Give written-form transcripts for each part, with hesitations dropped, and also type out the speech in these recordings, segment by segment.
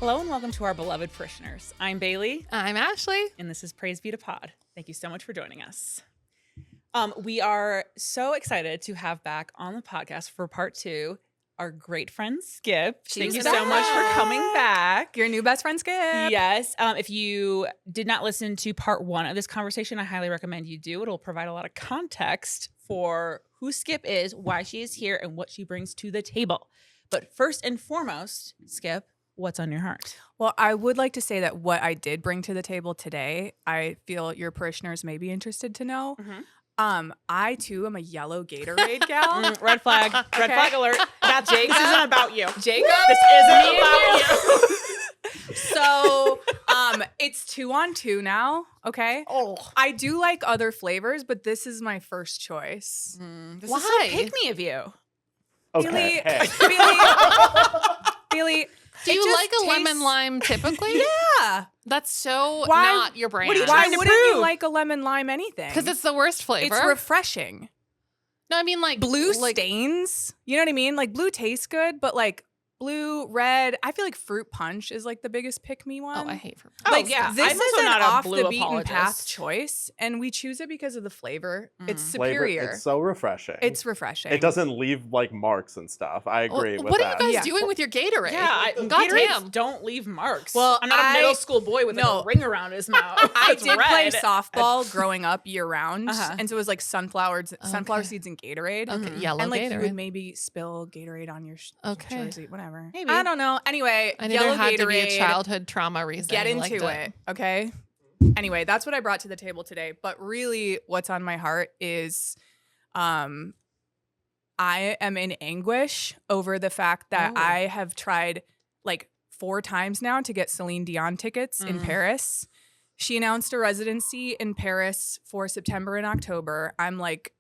Hello and welcome to our beloved parishioners. I'm Bailee. I'm Ashley. And this is Praise Be to Pod. Thank you so much for joining us. We are so excited to have back on the podcast for part 2 our great friend Skip. Thank you so much for coming back. Your new best friend, Skip. Yes. If you did not listen to part 1 of this conversation, I highly recommend you do. It'll provide a lot of context for who Skip is, why she is here, and what she brings to the table. But first and foremost, Skip, what's on your heart? Well, I would like to say that what I did bring to the table today, I feel your parishioners may be interested to know. Mm-hmm. I too am a yellow Gatorade gal. Red flag. Red flag alert. That's Jacob. This isn't about you. Jacob, this isn't about you. So, it's 2 on 2 now. Okay. Oh, I do like other flavors, but this is my first choice. this Why? is so pick me of you. Okay. Bailey, do you like a lemon lime typically? Yeah. That's so Why- not your brand. what are you Why trying to wouldn't you prove? like a lemon lime anything? Because it's the worst flavor. It's refreshing. No, I mean like Blue like, stains. You know what I mean? Like blue tastes good, but like blue, red. I feel like fruit punch is like the biggest pick me one. Oh, I hate fruit. Oh, Like yeah. this I'm is also an not a off blue the beaten apologist. path choice, and we choose it because of the flavor. It's Flavor, superior. it's so refreshing. It's refreshing. It doesn't leave like marks and stuff. I agree with What that. are you guys Yeah. doing with your Gatorade? Yeah, God Gatorades damn. don't leave marks. Well, I'm not a middle school boy with no. a ring around his mouth. I It's did play red. softball growing up year round, Uh-huh. and so it was like sunflower seeds and Gatorade. Okay, yellow And like you Gatorade. would maybe spill Gatorade on your Okay. jersey, whatever. Maybe. I don't know. Anyway, I knew yellow there had Gatorade. to be a childhood trauma reason. Get you into liked it, okay? Anyway, that's what I brought to the table today. But really, what's on my heart is, I am in anguish over the fact that Oh. I have tried like 4 times now to get Celine Dion tickets in Paris. She announced a residency in Paris for September and October. I'm like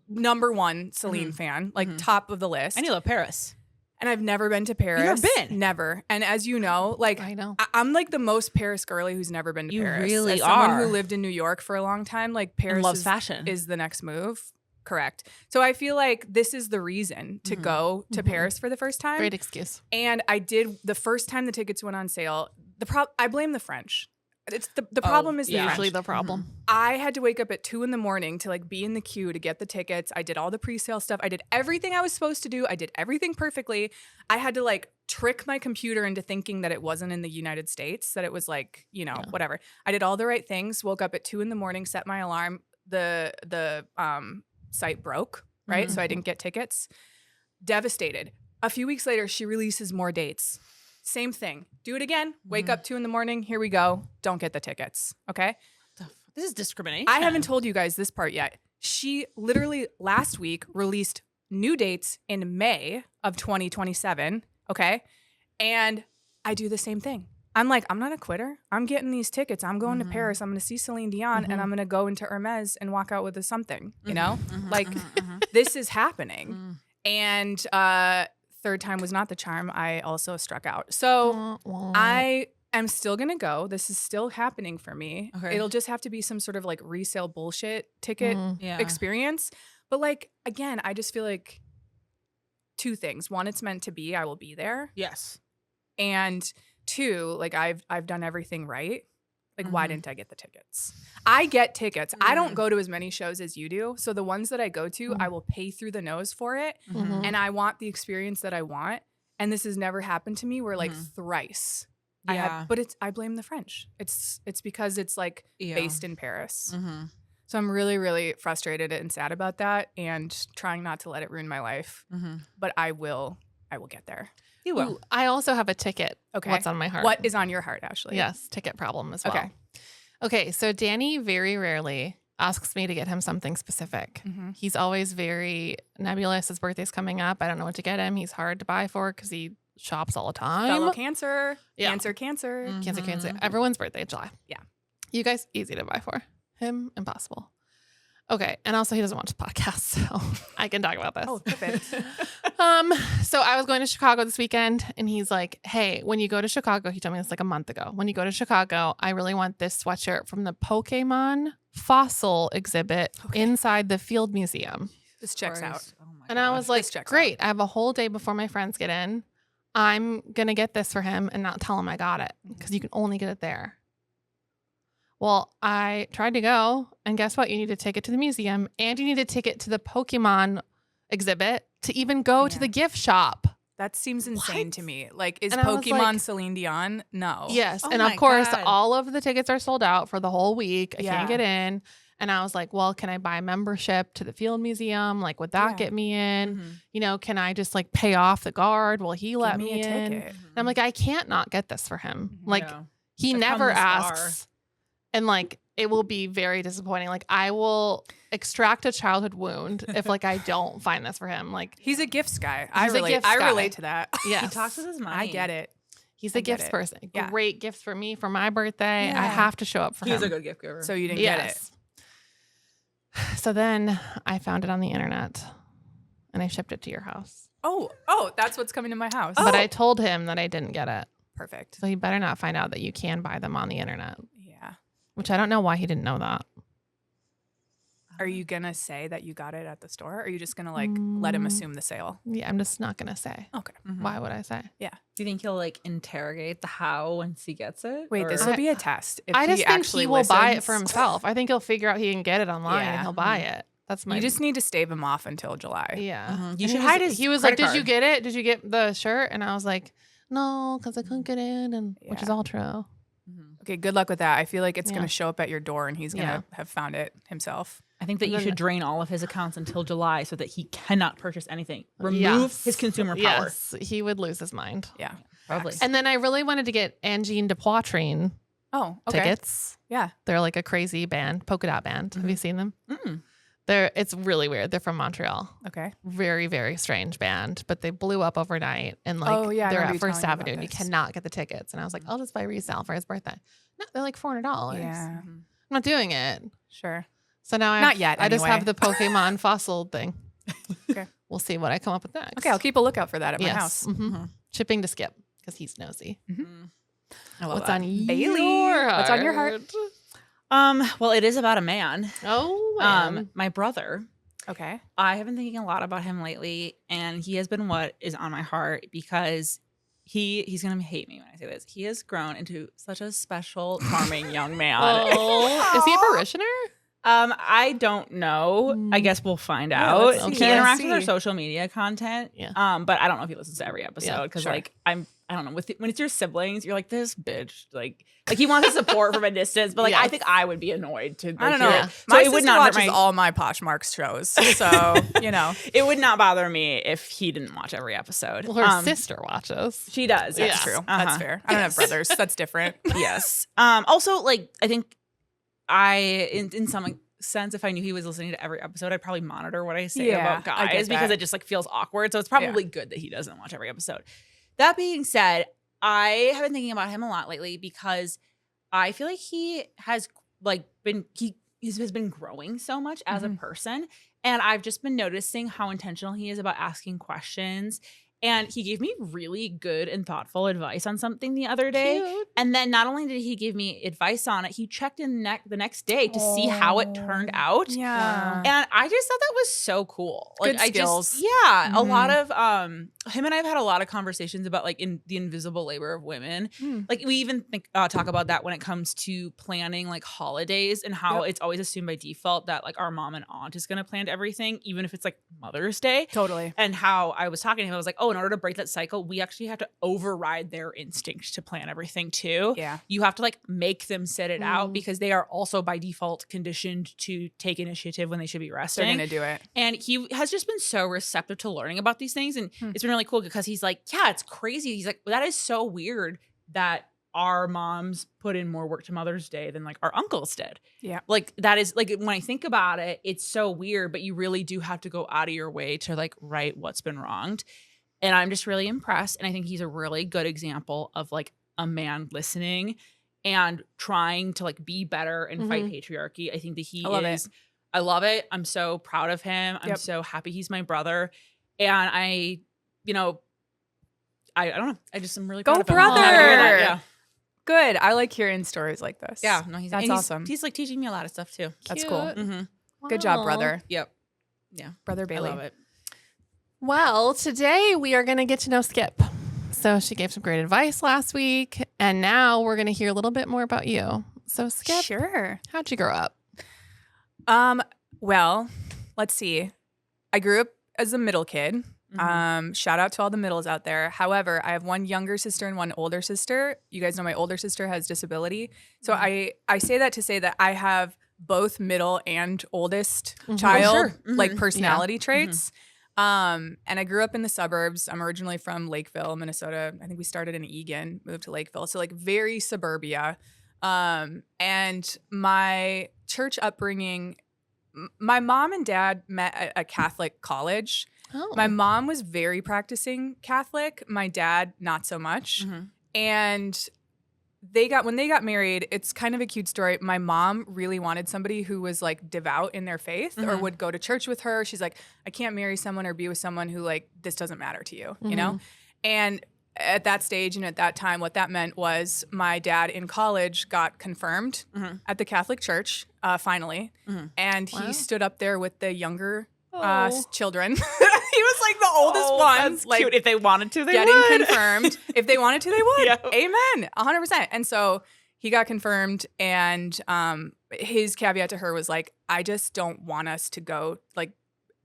number 1 Celine fan, like top of the list. And you love Paris. And I've never been to Paris. never been? Never. And as you know, like I know. I'm like the most Paris girly who's never been to You Paris. really as someone are. who lived in New York for a long time, like Paris And loves is, fashion. is the next move. Correct. So I feel like this is the reason to go to Paris for the first time. Great excuse. And I did the first time the tickets went on sale. I blame the French. It's the problem is the yeah. French. Usually the problem. I had to wake up at 2 a.m. to like be in the queue to get the tickets. I did all the pre-sale stuff. I did everything I was supposed to do. I did everything perfectly. I had to like trick my computer into thinking that it wasn't in the United States, that it was like, whatever. I did all the right things, woke up at 2 a.m, set my alarm. The site broke, right? So I didn't get tickets. Devastated. A few weeks later, she releases more dates. Same thing. Do it again. Wake up 2 a.m. Here we go. Don't get the tickets. Okay. This is discrimination. I haven't told you guys this part yet. She literally last week released new dates in May of 2027. Okay. And I do the same thing. I'm like, I'm not a quitter. I'm getting these tickets. I'm going to Paris. I'm going to see Celine Dion and I'm going to go into Hermes and walk out with a something, you know? Like this is happening. And third time was not the charm. I also struck out. So I am still going to go. This is still happening for me. Okay. It'll just have to be some sort of like resale bullshit ticket Yeah. experience. But like, again, I just feel like 2 things. 1, it's meant to be. I will be there. Yes. And 2, like I've done everything right. Like, why didn't I get the tickets? I get tickets. I don't go to as many shows as you do. So the ones that I go to, I will pay through the nose for it. And I want the experience that I want. And this has never happened to me where like thrice. Yeah. But I blame the French. It's because it's like Yeah. based in Paris. So I'm really, really frustrated and sad about that and trying not to let it ruin my life. But I will get there. You will. Ooh, I also have a ticket. Okay. What's on my heart? What is on your heart, Ashley? Yes, ticket problem as well. Okay. Okay, so Danny very rarely asks me to get him something specific. He's always very nebulous. His birthday's coming up. I don't know what to get him. He's hard to buy for because he shops all the time. Fellow Cancer. Yeah. Cancer. Cancer. Everyone's birthday, July. Yeah. You guys, easy to buy for. Him, impossible. Okay. And also he doesn't watch the podcast, so I can talk about this. Oh, perfect. So I was going to Chicago this weekend and he's like, hey, when you go to Chicago, he told me this like a month ago. When you go to Chicago, I really want this sweatshirt from the Pokemon fossil exhibit inside the Field Museum. This checks out. Oh my And I was like, This checks great. I have a whole day before my friends get in. I'm going to get this for him and not tell him I got it because you can only get it there. Well, I tried to go, and guess what? You need a ticket to the museum, and you need a ticket to the Pokemon exhibit to even go to the gift shop. That seems insane to me. Like, is And I was Pokemon like- Celine Dion? No. Yes. Oh And my of course, God. all of the tickets are sold out for the whole week. I Yeah. can't get in. And I was like, well, can I buy a membership to the Field Museum? Like, would that Yeah. get me in? Mhm. You know, can I just like pay off the guard? Will he let Give me a in? ticket. And I'm like, I can't not get this for him. Like, Yeah. he I've come never this far. asks. And like, it will be very disappointing. Like, I will extract a childhood wound if like I don't find this for him. Like, He's a gifts guy. He's a gifts I guy. relate to that. yes. He talks with his money. I get it. He's I a get gifts it. person. Yeah. Great gifts for me for my birthday. Yeah. I have to show up for He's him. a good gift giver. So you didn't get it. So then I found it on the internet and I shipped it to your house. Oh, that's what's coming to my house. But I told him that I didn't get it. Perfect. So he better not find out that you can buy them on the internet, Yeah. which I don't know why he didn't know that. Are you going to say that you got it at the store? Or are you just going to like let him assume the sale? Yeah, I'm just not going to say. Okay. Mhm. Why would I say? Do you think he'll like interrogate the how once he gets it? Wait, Or- this will be a test. If I just he think actually he will buy it listens. for himself. I think he'll figure out he can get it online and Yeah. he'll buy it. That's my You just need to stave him off until July. yeah. Mhm. You And should he hide was, his he was like, credit "Did you card." get it? Did you get the shirt?" And I was like, "No, because I couldn't get in," and which is Yeah. all true. Mhm. Okay, good luck with that. I feel like it's Yeah. going to show up at your door and he's going to have found it himself. I think that And you then- should drain all of his accounts until July so that he cannot purchase anything. Remove Yes. his consumer power. Yes, he would lose his mind. Yeah. Probably. Facts. And then I really wanted to get Angine de Poitrine Oh, okay. tickets. Yeah. They're like a crazy band, polka dot band. Have you seen them? Mm. It's really weird. They're from Montreal. Okay. Very, very strange band, but they blew up overnight and like Oh, yeah, I they're remember at you First telling me about Avenue and you this. cannot get the tickets. And I was like, I'll just buy resale for his birthday. No, they're like $400. Yeah. I'm not doing it. Sure. So now I Not yet, I just have anyway. the Pokemon fossil thing. Okay. We'll see what I come up with next. Okay, I'll keep a lookout for that at my yes. house. Mhm. Mhm. Shipping to Skip because he's nosy. Mm. I love What's that. on Bailee, your heart? what's on your heart? Well, it is about a man. Oh, man. My brother. Okay. I have been thinking a lot about him lately, and he has been what is on my heart because he's gonna hate me when I say this. He has grown into such a special, charming young man. Oh, is he a parishioner? I don't know. I guess we'll find Yeah, out. let's He see. interacts Let's with our see. social media content. Yeah. But I don't know if he listens to every episode because sure. like I don't know. When it's your siblings, you're like this bitch. Like he wants the support from a distance, but like I Yes. think I would be annoyed to. Like, I don't know. hear it. My So it sister would not hurt watches my. all my Poshmarks shows, so you know. It would not bother me if he didn't watch every episode. Well, her sister watches. She does. That's yes. true. Uh-huh. That's fair. I don't have brothers. That's different. Yes. Also, like I think in some sense, if I knew he was listening to every episode, I'd probably monitor what I say Yeah, about I get guys because that. it just like feels awkward. So it's probably good that he doesn't watch every episode. That being said, I have been thinking about him a lot lately because I feel like he has like has been growing so much as a Mhm. person. And I've just been noticing how intentional he is about asking questions. And he gave me really good and thoughtful advice on something the other day. Cute. And then not only did he give me advice on it, he checked in the next day to see how it turned out. Yeah. And I just thought that was so cool. Like Good I skills. just a Mhm. lot of him and I've had a lot of conversations about like in the invisible labor of women. Mm. Like we even talk about that when it comes to planning like holidays and how Yep. it's always assumed by default that like our mom and aunt is going to plan everything, even if it's like Mother's Day. Totally. And how I was talking to him, I was like, oh, in order to break that cycle, we actually have to override their instinct to plan everything too. Yeah. You have to like make them sit it out Mm. because they are also by default conditioned to take initiative when they should be They're resting. gonna do it. And he has just been so receptive to learning about these things. And Hmm. it's been really cool because he's like, yeah, it's crazy. He's like, that is so weird that our moms put in more work to Mother's Day than like our uncles did. Yeah. Like that is like when I think about it, it's so weird, but you really do have to go out of your way to like right what's been wronged. And I'm just really impressed. And I think he's a really good example of like a man listening and trying to like be better and fight patriarchy. I think that he I love it. is. I love it. I'm so proud of him. I'm Yep. so happy he's my brother. And I don't know. I just am really Go proud of him. I'm happy to hear that, brother! Yeah. Good. I like hearing stories like this. Yeah. No, That's awesome. He's like teaching me a lot of stuff too. That's Cute. cool. Mm-hmm. Good job, Wow. brother. Yep. Brother I Bailee. love it. Well, today we are going to get to know Skip. So she gave some great advice last week. And now we're going to hear a little bit more about you. So Skip, Sure. how'd you grow up? Well, let's see. I grew up as a middle kid. Shout out to all the middles out there. However, I have one younger sister and one older sister. You guys know my older sister has disability. So I say that to say that I have both middle and oldest child like personality traits. And I grew up in the suburbs. I'm originally from Lakeville, Minnesota. I think we started in Eagan, moved to Lakeville. So like very suburbia. And my church upbringing, my mom and dad met at a Catholic college. Oh. My mom was very practicing Catholic. My dad, not so much. And when they got married, it's kind of a cute story. My mom really wanted somebody who was like devout in their faith or would go to church with her. She's like, I can't marry someone or be with someone who like, this doesn't matter to you, you know? And at that stage and at that time, what that meant was my dad in college got confirmed at the Catholic Church, finally. And he stood up there with the younger children. He was like the oldest one. That's like, cute. If they wanted to, they getting would. confirmed. If they wanted to, they would. Yep. Amen. 100%. And so he got confirmed, and his caveat to her was like, I just don't want us to go like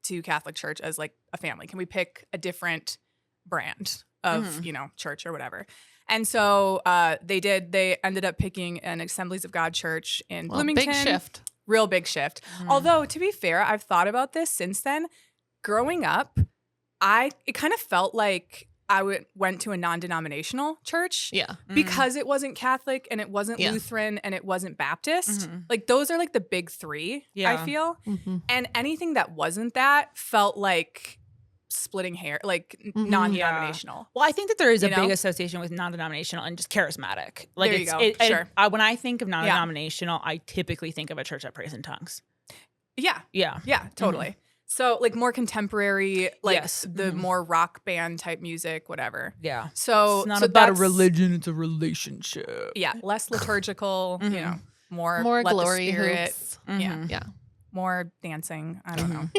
to Catholic church as like a family. Can we pick a different brand of, church or whatever? And so they did. They ended up picking an Assemblies of God church in Bloomington. Big shift. Real big shift. Although, to be fair, I've thought about this since then. Growing up, it kind of felt like I went to a non-denominational church. Yeah. Because it wasn't Catholic and it wasn't Lutheran and it wasn't Baptist. Like those are like the big three, I feel. And anything that wasn't that felt like splitting hair, like non-denominational. Well, I think that there is a You big know? association with non-denominational and just charismatic. Like There you go. Sure. When I think of non-denominational, I typically think of a church that prays in tongues. Yeah. Yeah. Yeah, totally. So like more contemporary, like Yes. the more rock band type music, whatever. Yeah. So It's not so about a that's- religion, it's a relationship. Yeah, less liturgical, you know, more More let the glory spirit, hoops. yeah, Yeah. more dancing. I don't know,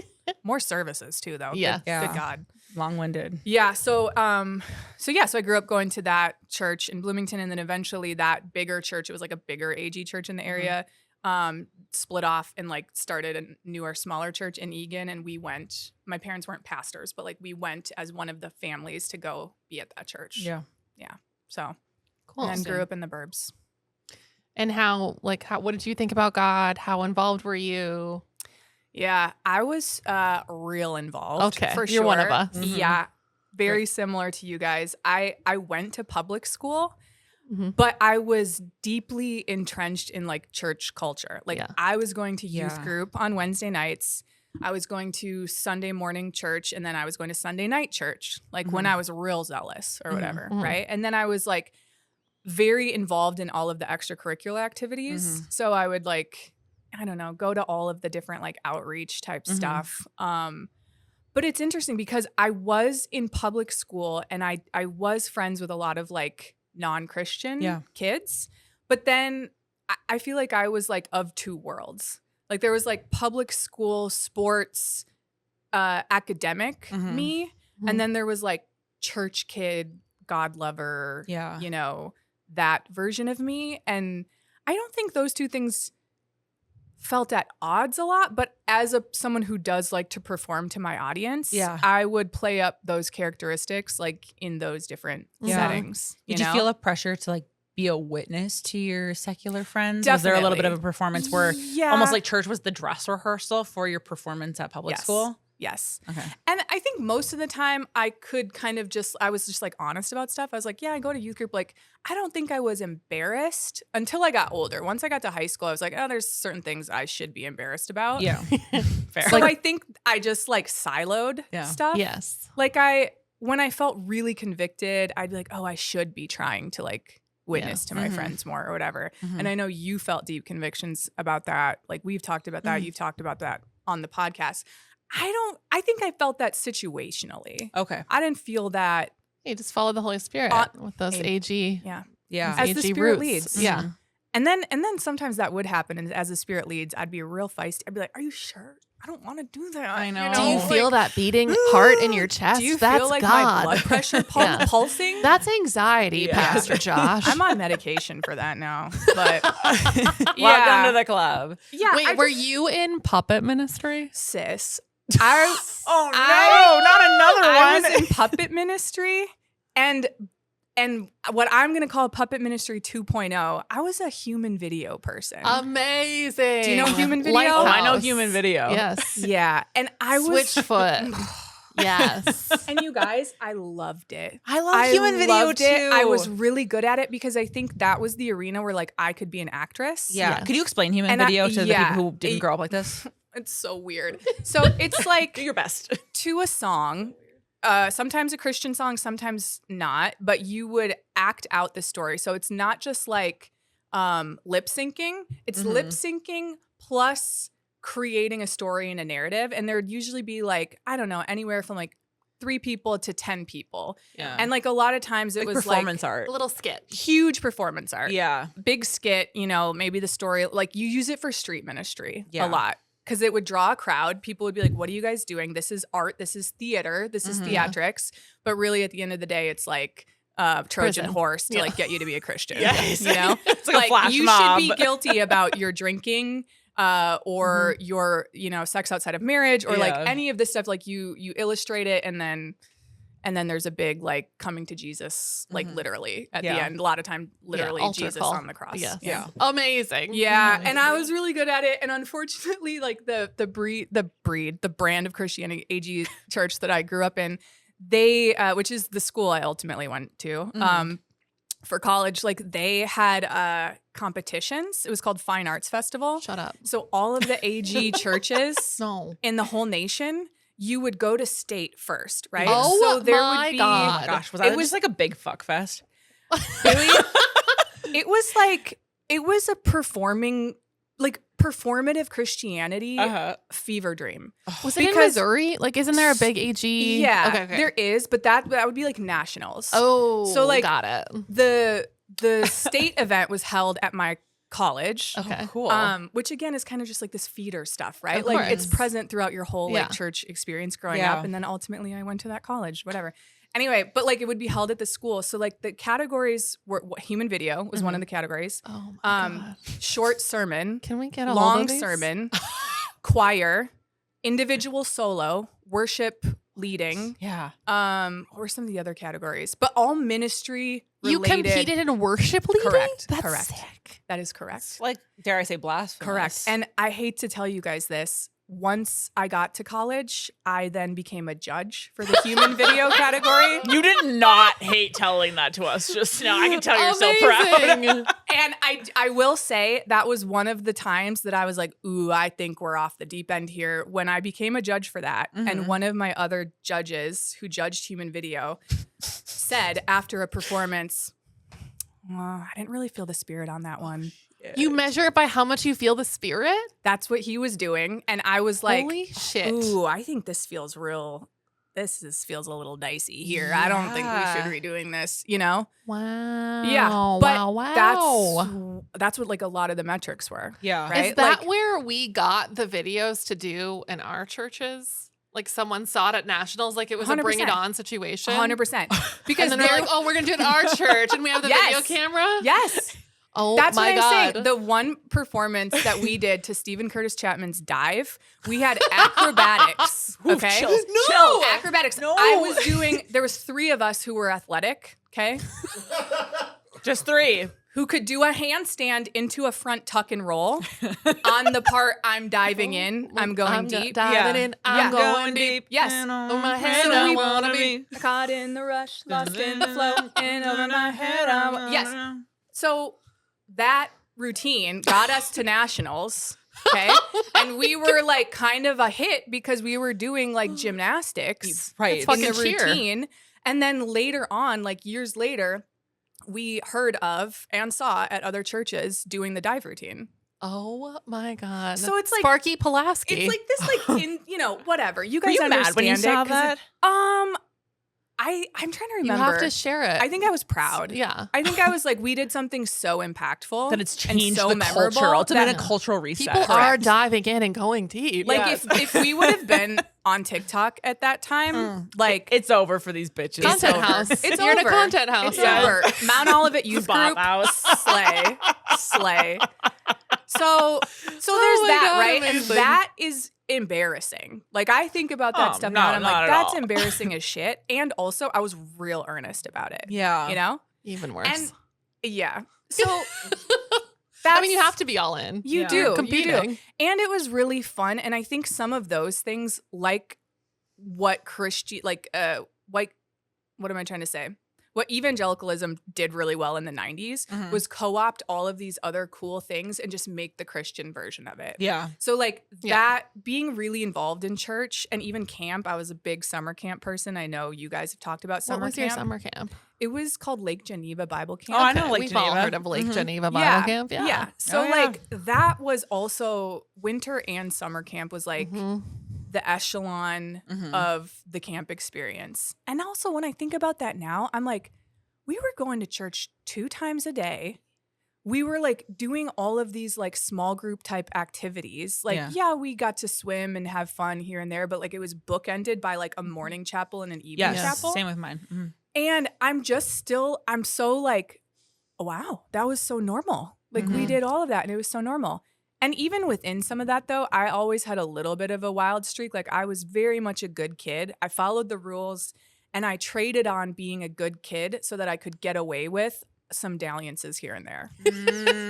more services too, though. Yeah. Good God. Long-winded. Yeah. So I grew up going to that church in Bloomington, and then eventually that bigger church. It was like a bigger AG church in the area. Split off and like started a newer, smaller church in Eagan, and we went. My parents weren't pastors, but like we went as one of the families to go be at that church. Yeah. So Cool. and then grew up in the burbs. And what did you think about God? How involved were you? Yeah, I was real involved. Okay, for you're one of sure. us. Yeah, very similar to you guys. I went to public school, Mhm. but I was deeply entrenched in like church culture. Like Yeah. I was going to youth Yeah. group on Wednesday nights. I was going to Sunday morning church, and then I was going to Sunday night church. Like when I was real zealous or whatever, Mhm. right? And then I was like very involved in all of the extracurricular activities. So I would like, I don't know, go to all of the different like outreach type stuff. But it's interesting because I was in public school and I was friends with a lot of like non-Christian kids. But then I feel like I was like of two worlds. Like there was like public school, sports, academic me. And then there was like church kid, God lover, Yeah. you know, that version of me. And I don't think those two things felt at odds a lot, but as someone who does like to perform to my audience, I would play up those characteristics like in those different settings. Did you know? feel a pressure to like be a witness to your secular friends? Was there a little bit of a performance where almost like church was the dress rehearsal for your performance at public school? Yes. Okay. And I think most of the time I could kind of I was just like honest about stuff. I was like, yeah, I go to youth group. Like, I don't think I was embarrassed until I got older. Once I got to high school, I was like, oh, there's certain things I should be embarrassed about. Yeah. Fair. So I think I just like siloed stuff. Yes. Like when I felt really convicted, I'd be like, oh, I should be trying to like witness to my friends more or whatever. And I know you felt deep convictions about that. Like we've talked about that. You've talked about that on the podcast. I think I felt that situationally. Okay. I didn't feel that. You just follow the Holy Spirit with those AG. Yeah. Yeah. As the AG Spirit roots. leads. Yeah. And then sometimes that would happen. And as the Spirit leads, I'd be real feisty. I'd be like, are you sure? I don't want to do that. I know. Do you like, feel that beating heart in your chest? Do you That's feel like God. my blood pressure Yeah. pulsing? That's anxiety, Yeah. Pastor Josh. I'm on medication for that now. But Welcome to the club. yeah. Wait, were you in puppet ministry? sis? I Oh no, I was in puppet ministry, and what I'm gonna call puppet ministry 2.0. I was a human video person. Amazing. Do you know human video? Lighthouse. Oh, I know human video. Yes. yeah, and I was Switchfoot. Yes. And you guys, I loved it. I love human video loved it. too. I was really good at it because I think that was the arena where like I could be an actress. Yeah. Yeah. Could you explain human And video to the yeah. people who didn't grow up like this? It's so weird. So it's like Do your best. to a song, sometimes a Christian song, sometimes not, but you would act out the story. So it's not just like lip syncing, it's Mhm. lip syncing plus creating a story and a narrative. And there'd usually be like, I don't know, anywhere from like 3 people to 10 people. Yeah. And like a lot of times it like was performance like art. A little skit. huge performance art. Yeah. Big skit, you know, maybe the story, like you use it for street ministry Yeah. a lot. Because it would draw a crowd. People would be like, what are you guys doing? This is art. This is theater. This is Mhm. theatrics. But really, at the end of the day, it's like Trojan Prison. horse to Yeah. like get you to be a Christian. Yes. You know? It's like a flash you mob. should be guilty about your drinking or your, you know, sex outside of marriage or like Yeah. any of this stuff. Like you illustrate it and then there's a big like coming to Jesus, like Mhm. literally at Yeah. the end. A lot of time, literally altar Jesus call. on the cross. Yes. Yeah. Amazing. Yeah, and I was really good at it. And unfortunately, like the brand of Christianity, AG church that I grew up in, they, which is the school I ultimately went to Mhm. for college, like they had competitions. It was called Fine Arts Festival. Shut up. So all of the AG churches No. in the whole nation, you would go to state first, right? Oh so there my would be, God. Oh my gosh, was that It was- just like a big fuck fest? Really? It was like it was a performative Christianity fever dream. Was it in Because- Missouri? Like, isn't there a big AG? Yeah, Okay. there is, but that would be like nationals. Oh, So, like, got it. The state event was held at my college. Okay. Oh, cool. Which again is kind of just like this feeder stuff, right? Of Like it's course. present throughout your whole Yeah. like church experience growing Yeah. up, and then ultimately I went to that college, whatever. Anyway, but like it would be held at the school, so like the categories were human video was one of the categories, Oh my um, God. short sermon, Can we get a hold long of these? sermon, choir, individual solo, worship leading. Yeah. What were some of the other categories? But all ministry You related. competed in worship leading? Correct, That's correct. sick. That is correct. It's like, dare I say, blasphemous. Correct. And I hate to tell you guys this. Once I got to college, I then became a judge for the human video category. you did not hate telling that to us just now. I can tell you're so proud. Amazing. And I will say that was one of the times that I was like, ooh, I think we're off the deep end here. When I became a judge for that, and Mhm. one of my other judges who judged human video said after a performance, I didn't really feel the spirit on that one. You measure it by how much you feel the spirit? That's what he was doing. And I was like, Holy shit. ooh, I think this feels real. Feels a little dicey here. I don't think we Yeah. should be doing this, you know? Wow. Yeah, but wow. That's what like a lot of the metrics were. Yeah. Right? Is that Like- where we got the videos to do in our churches? Like someone saw it at nationals, like it was a bring it 100%. on situation. 100%. And Because then they're like, oh, we're gonna do it in our church, and we have the video Yes. camera. yes, Oh that's my what I'm God. saying. The one performance that we did to Stephen Curtis Chapman's Dive, we had acrobatics. Ooh, Okay, chills. No, acrobatics. No. I was doing. There was 3 of us who were athletic. Okay, Just 3. who could do a handstand into a front tuck and roll on the part I'm diving in. I'm going deep. Diving in. I'm Yeah. going deep. Yes. Oh, my head, So I we wanna be. Caught in the rush, lost in the flow, and over my head. Yes. So that routine got us to nationals. Okay. And we were like kind of a hit because we were doing like gymnastics Right. That's in the fucking cheer. routine. And then later on, like years later, we heard of and saw at other churches doing the dive routine. Oh my God. So it's like- Sparky Pulaski. It's like this, like in, you know, whatever. You Were guys you understand mad when you it saw 'cause that? I'm trying to You remember. have to share it. I think I was proud. Yeah. I think I was like, we did something so impactful That it's and changed so the memorable culture. Ultimately, that- a cultural reset. People are Correct. diving in and going deep. Like Yes. if we would have been on TikTok at that time, like it's over for these bitches. Content over. house. It's You're in a over. content house. It's over. Mount Olivet Youth Bop Group, house. slay. So Oh there's my that, God, right? amazing. And that is embarrassing. Like I think about that stuff no, now and I'm not like, at that's all. embarrassing as shit. And also I was real earnest about it. Yeah. You know? Even worse. And yeah. So I mean, you have to be all in. You Yeah. do. You do. Competing. And it was really fun. And I think some of those things, like what what am I trying to say? What evangelicalism did really well in the 90s Mhm. was co-opt all of these other cool things and just make the Christian version of it. Yeah. So like Yeah. that being really involved in church and even camp, I was a big summer camp person. I know you guys have talked about What summer was camp. your summer camp? It was called Lake Geneva Bible Camp. Oh, I know Okay, Lake we've all Geneva. heard of Lake Mhm. Geneva Bible Camp. Yeah. Yeah. So Oh, yeah. like that was also winter and summer camp was like Mhm. the echelon Mhm. of the camp experience. And also when I think about that now, I'm like, we were going to church 2 times a day. We were like doing all of these like small group type activities. Like, Yeah. we got to swim and have fun here and there, but like it was bookended by like a morning chapel and an evening Yes. chapel. Same with mine. Mhm. And I'm so like, wow, that was so normal. Like we Mhm. did all of that and it was so normal. And even within some of that though, I always had a little bit of a wild streak. Like I was very much a good kid. I followed the rules and I traded on being a good kid so that I could get away with some dalliances here and there.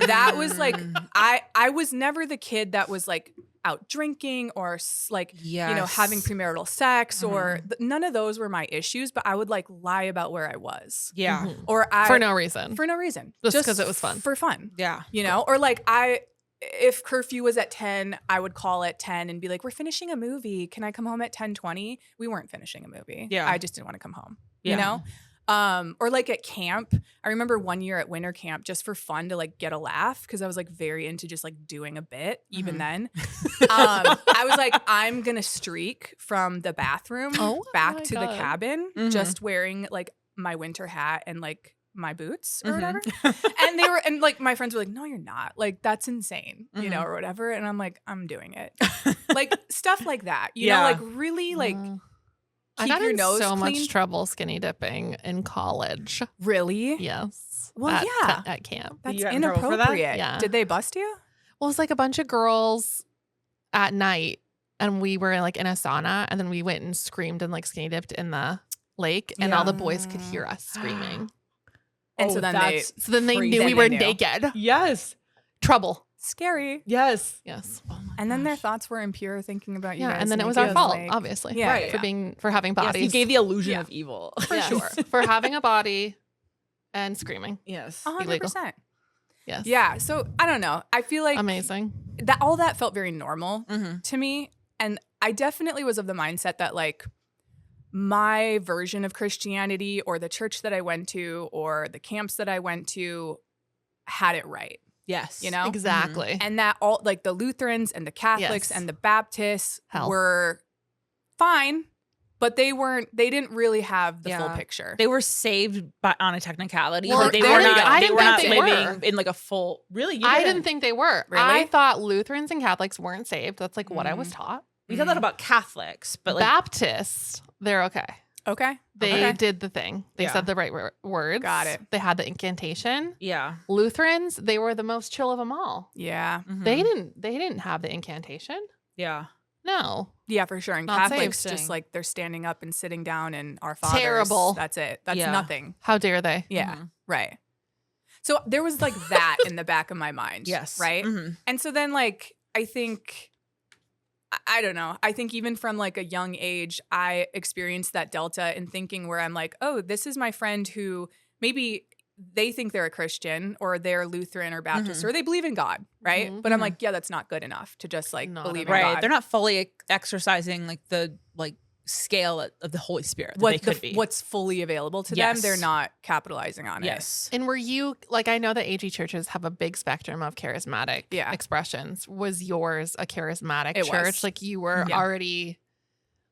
That was like, Mm. I was never the kid that was like out drinking or like, having Yes. premarital sex or none of those were my issues, but I would like lie about where I was. Yeah. Mhm. Or I For no reason. for no reason. Just 'cause it was fun. For fun. Yeah. Or like if curfew was at 10, I would call at 10 and be like, we're finishing a movie. Can I come home at 10:20? We weren't finishing a movie. Yeah. I just didn't want to come home. Yeah. Or like at camp, I remember one year at winter camp just for fun to like get a laugh because I was like very into just like doing a bit even then. I was like, I'm going to streak from the bathroom Oh back my to the God. cabin Mhm. just wearing like my winter hat and like my boots or Mhm. whatever. And they were, and like my friends were like, no, you're not. Like, that's insane, Mhm. or whatever. And I'm like, I'm doing it. Like stuff like that, Yeah. like really like I keep got your in nose so clean. much trouble skinny dipping in college. Really? Yes. Well, at, yeah. At camp. That's You got in trouble for that? inappropriate. Yeah. Did they bust you? Well, it was like a bunch of girls at night, and we were like in a sauna, and then we went and screamed and like skinny dipped in the lake, and all the boys could hear us screaming. And so then they So then they Crazy. knew Then we they were knew. naked. Yes. Trouble. scary. Yes. Yes. And then their thoughts were impure thinking about you Yeah, guys. and then it was naked, our fault, like- obviously. Yeah, Right. For having Yes, bodies. he gave the illusion Yeah. of evil. For Yes, sure. for having a body and screaming. Yes. 100%. Yes. Yeah. So I don't know. I feel like Amazing. that all that felt very normal Mm-hmm. to me. And I definitely was of the mindset that like my version of Christianity or the church that I went to or the camps that I went to had it right. Yes. You know? Exactly. And that all like the Lutherans and the Catholics Yes. and the Baptists Hell. were fine, but they didn't really have the full Yeah. picture. They were saved on a technicality. Well, Like they there were you not. go. I They didn't were not think they living were. in like a full. Really, you I didn't think they were. Really? I thought Lutherans and Catholics weren't saved. That's like what I was Mm. taught. We thought that about Catholics, but like Baptists, they're okay. Okay. They Okay. did the thing. They Yeah. said the right words. Got it. They had the incantation. yeah. Lutherans, they were the most chill of them all. Yeah. Mhm. They didn't have the incantation. Yeah. No. Yeah, for sure. And Not Catholics saved. just like they're standing up and sitting down and our fathers. Terrible. That's it. That's Yeah. nothing. How dare they? Yeah. Mhm. Right. So there was like that in the back of my mind. Yes. Right. Mhm. And so then like I think I don't know. I think even from like a young age, I experienced that delta in thinking where I'm like, oh, this is my friend who maybe they think they're a Christian or they're Lutheran or Baptist or they believe in God, right? Mhm. But I'm like, yeah, that's not good enough to just like Not believe at in Right. God. They're not fully exercising like the scale of the Holy Spirit that they could be. What's fully available to Yes. them, they're not capitalizing on it. yes. And were you like, I know that AG churches have a big spectrum of charismatic Yeah. expressions. Was yours a charismatic It church? was. Like you were Yeah. already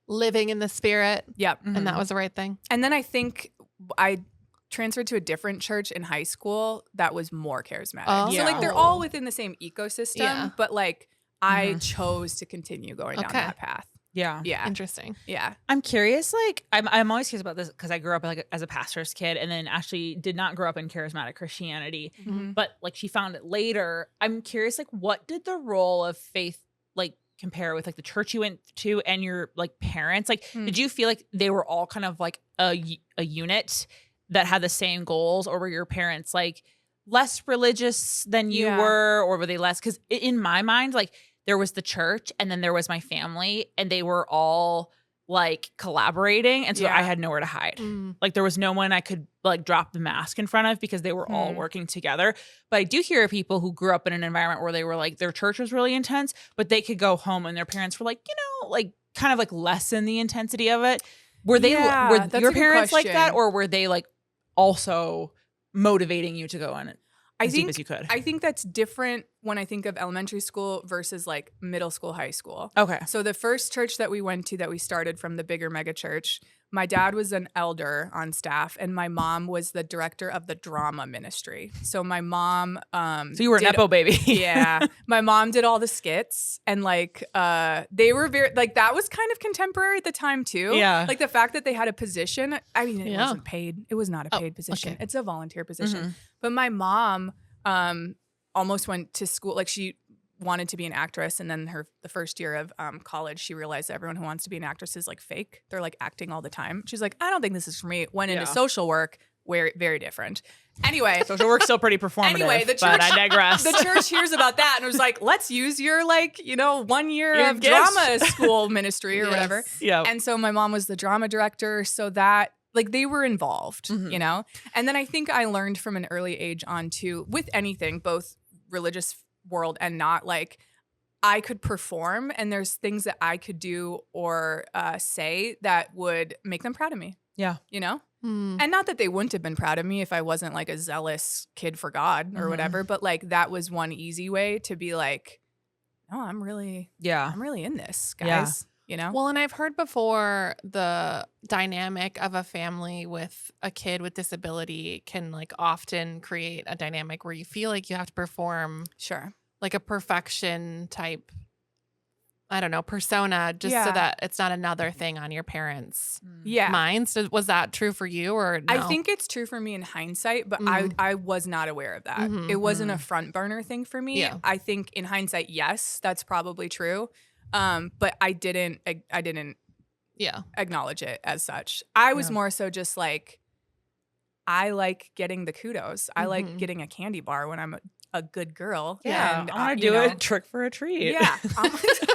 living in the spirit, Yep. and that was the right thing. And then I think I transferred to a different church in high school that was more charismatic. Oh. So like they're all within the same ecosystem, Yeah. but like I chose to continue going down Okay. that path. Yeah. Yeah. Interesting. Yeah. I'm curious, like, I'm always curious about this because I grew up like as a pastor's kid and then actually did not grow up in charismatic Christianity, but like she found it later. I'm curious, like, what did the role of faith like compare with like the church you went to and your like parents? Like, did you feel like they were all kind of like a unit that had the same goals, or were your parents like less religious than you were, or were they less? Because in my mind, like there was the church and then there was my family and they were all like collaborating. And so I had nowhere to hide. Like there was no one I could like drop the mask in front of because they were all working together. But I do hear of people who grew up in an environment where they were like, their church was really intense, but they could go home and their parents were like, you know, like kind of like lessen the intensity of it. Were they, were that's your a good parents like that? question. Or were they like also motivating you to go on it as deep as you could? I think that's different when I think of elementary school versus like middle school, high school. Okay. So the first church that we went to that we started from the bigger mega church, my dad was an elder on staff and my mom was the director of the drama ministry. So my mom So you were a Nepo baby. yeah. My mom did all the skits and like they were very like that was kind of contemporary at the time too. Yeah. Like the fact that they had a position. I mean, it Yeah. wasn't paid. It was not a paid position. okay. It's a volunteer position. But my mom almost went to school. Like she wanted to be an actress, and then the first year of college, she realized that everyone who wants to be an actress is like fake. They're like acting all the time. She's like, I don't think this is for me. Went into social work, where very different. Anyway, Social work's still pretty performative. Anyway, the church, but I digress. The church hears about that and was like, let's use your like, 1 year Your of gifts. drama school ministry or whatever. Yeah. And so my mom was the drama director, so that like they were involved, Mm-hmm. And then I think I learned from an early age on too, with anything, both religious world and not, like I could perform and there's things that I could do or say that would make them proud of me. Yeah. And not that they wouldn't have been proud of me if I wasn't like a zealous kid for God or whatever, but like that was one easy way to be like, no, I'm really in this, guys. Well, and I've heard before the dynamic of a family with a kid with disability can like often create a dynamic where you feel like you have to perform Sure. like a perfection type, I don't know, persona just so that it's not another thing on your parents' minds. So was that true for you or no? I think it's true for me in hindsight, but I was not aware of that. It wasn't a front burner thing for me. Yeah. I think in hindsight, yes, that's probably true. But I didn't acknowledge it as such. I was more so just like, I like getting the kudos. I like getting a candy bar when I'm a good girl. Yeah. And, I want to do a trick for a treat. Yeah. 100%.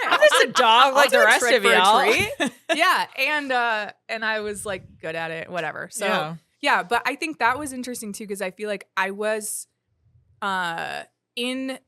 I'm just a dog like I'll do the a rest trick of for a y'all. treat. Yeah. And I was like good at it, whatever. So Yeah. but I think that was interesting too, because I feel like I was in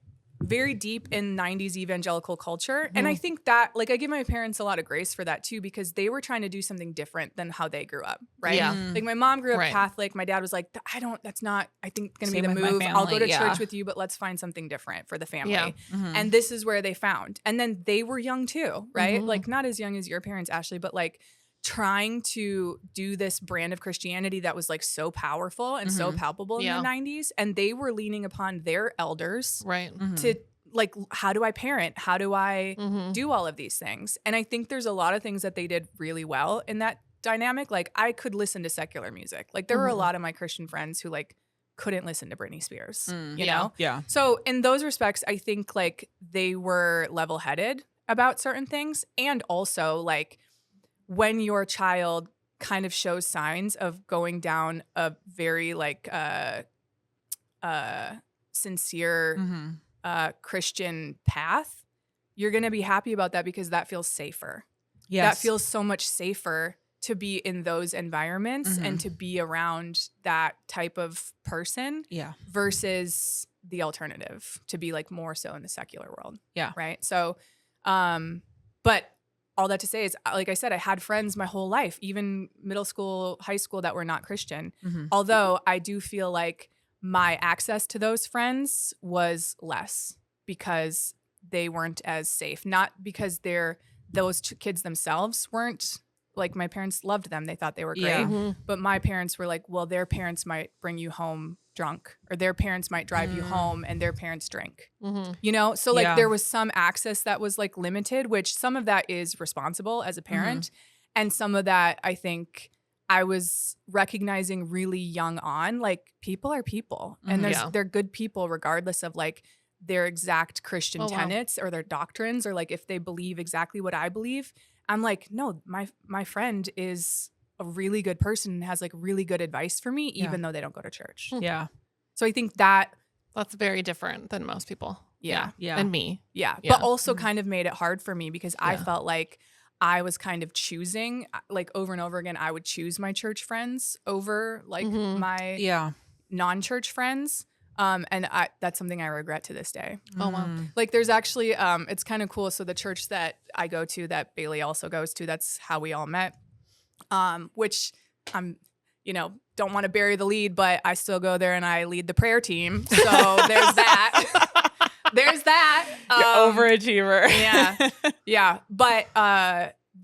very deep in 90s evangelical culture. And I think that like I give my parents a lot of grace for that too, because they were trying to do something different than how they grew up. Right. Yeah. Like my mom grew up Right. Catholic. My dad was like, that's not, I think gonna Same be the with my move. I'll go to family, church with you, but let's find something different for the family. Yeah. And this is where they found. And then they were young too, right? Like not as young as your parents, Ashley, but like trying to do this brand of Christianity that was like so powerful and so palpable in the 90s. And they were leaning upon their elders right. to like, how do I parent? How do I do all of these things? And I think there's a lot of things that they did really well in that dynamic. Like I could listen to secular music. Like there were a lot of my Christian friends who like couldn't listen to Britney Spears, you know? Yeah. So in those respects, I think like they were level-headed about certain things. And also like when your child kind of shows signs of going down a very like sincere Christian path, you're going to be happy about that because that feels safer. Yes. That feels so much safer to be in those environments and to be around that type of person versus the alternative, to be like more so in the secular world. Yeah. Right. So, but all that to say is, like I said, I had friends my whole life, even middle school, high school, that were not Christian. Although I do feel like my access to those friends was less because they weren't as safe. Not because they're those kids themselves weren't like, my parents loved them. They thought they were great. Yeah. Mhm. But my parents were like, well, their parents might bring you home drunk, or their parents might drive you home and their parents drink, Mhm. you know? So like Yeah. there was some access that was like limited, which some of that is responsible as a parent. And some of that I think I was recognizing really young on, like, people are people, and Yeah. they're good people regardless of like their exact Christian Oh, wow. tenets or their doctrines, or like if they believe exactly what I believe. I'm like, no, my friend is a really good person and has like really good advice for me, Yeah. even though they don't go to church. Yeah. So I think that, That's very different than most people. yeah. Yeah. And me. Yeah. Yeah. But also kind of made it hard for me because I Yeah. felt like I was kind of choosing, like, over and over again, I would choose my church friends over like Mhm. my Yeah. non-church friends. And that's something I regret to this day. Oh, wow. Like, there's actually, it's kind of cool. So the church that I go to, that Bailee also goes to, that's how we all met. Which I'm, don't want to bury the lead, but I still go there and I lead the prayer team. So there's that. There's that. Overachiever. Yeah. Yeah. But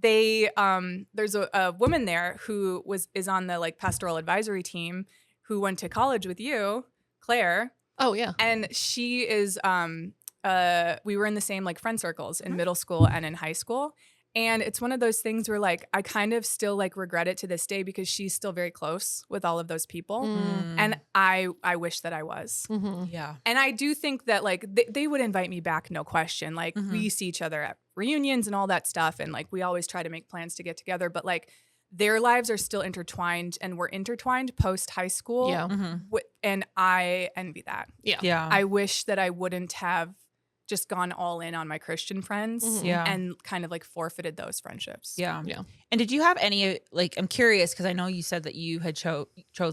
there's a woman there who is on the like pastoral advisory team, who went to college with you, Claire. Oh, yeah. And she is we were in the same like friend circles in middle school and in high school. And it's one of those things where like I kind of still like regret it to this day because she's still very close with all of those people. And I wish that I was. Mhm. Yeah. And I do think that like they would invite me back, no question. Like we see each other at reunions and all that stuff. And like we always try to make plans to get together. But like their lives are still intertwined, and we're intertwined post high school. Yeah. And I envy that. Yeah. Yeah. I wish that I wouldn't have just gone all in on my Christian friends Mhm. Yeah. and kind of like forfeited those friendships. Yeah. Yeah. And did you have any, like, I'm curious because I know you said that you had chose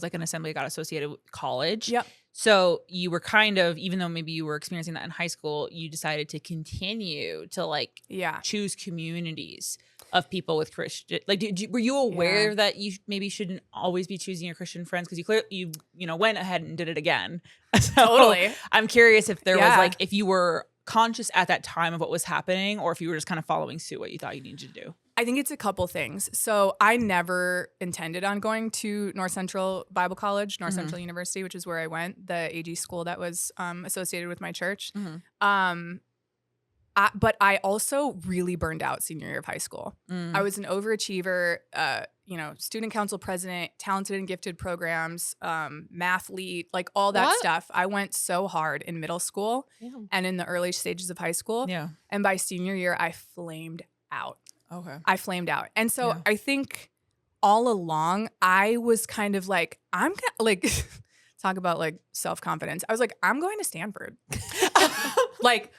like an Assembly of God associated with college. Yep. So you were kind of, even though maybe you were experiencing that in high school, you decided to continue to like Yeah. choose communities of people with Christian. Like, were you aware Yeah. that you maybe shouldn't always be choosing your Christian friends? Because you went ahead and did it again. So Totally. I'm curious if there was Yeah. like, if you were conscious at that time of what was happening, or if you were just kind of following suit what you thought you needed to do. I think it's a couple things. So I never intended on going to North Central Bible College, North Central University, which is where I went, the AG school that was associated with my church. But I also really burned out senior year of high school. I was an overachiever, student council president, talented and gifted programs, mathlete, like all that What? stuff. I went so hard in middle school Damn. and in the early stages of high school. Yeah. And by senior year, I flamed out. Okay. I flamed out. And so Yeah. I think all along I was kind of like, I'm gonna like talk about like self-confidence. I was like, I'm going to Stanford. Like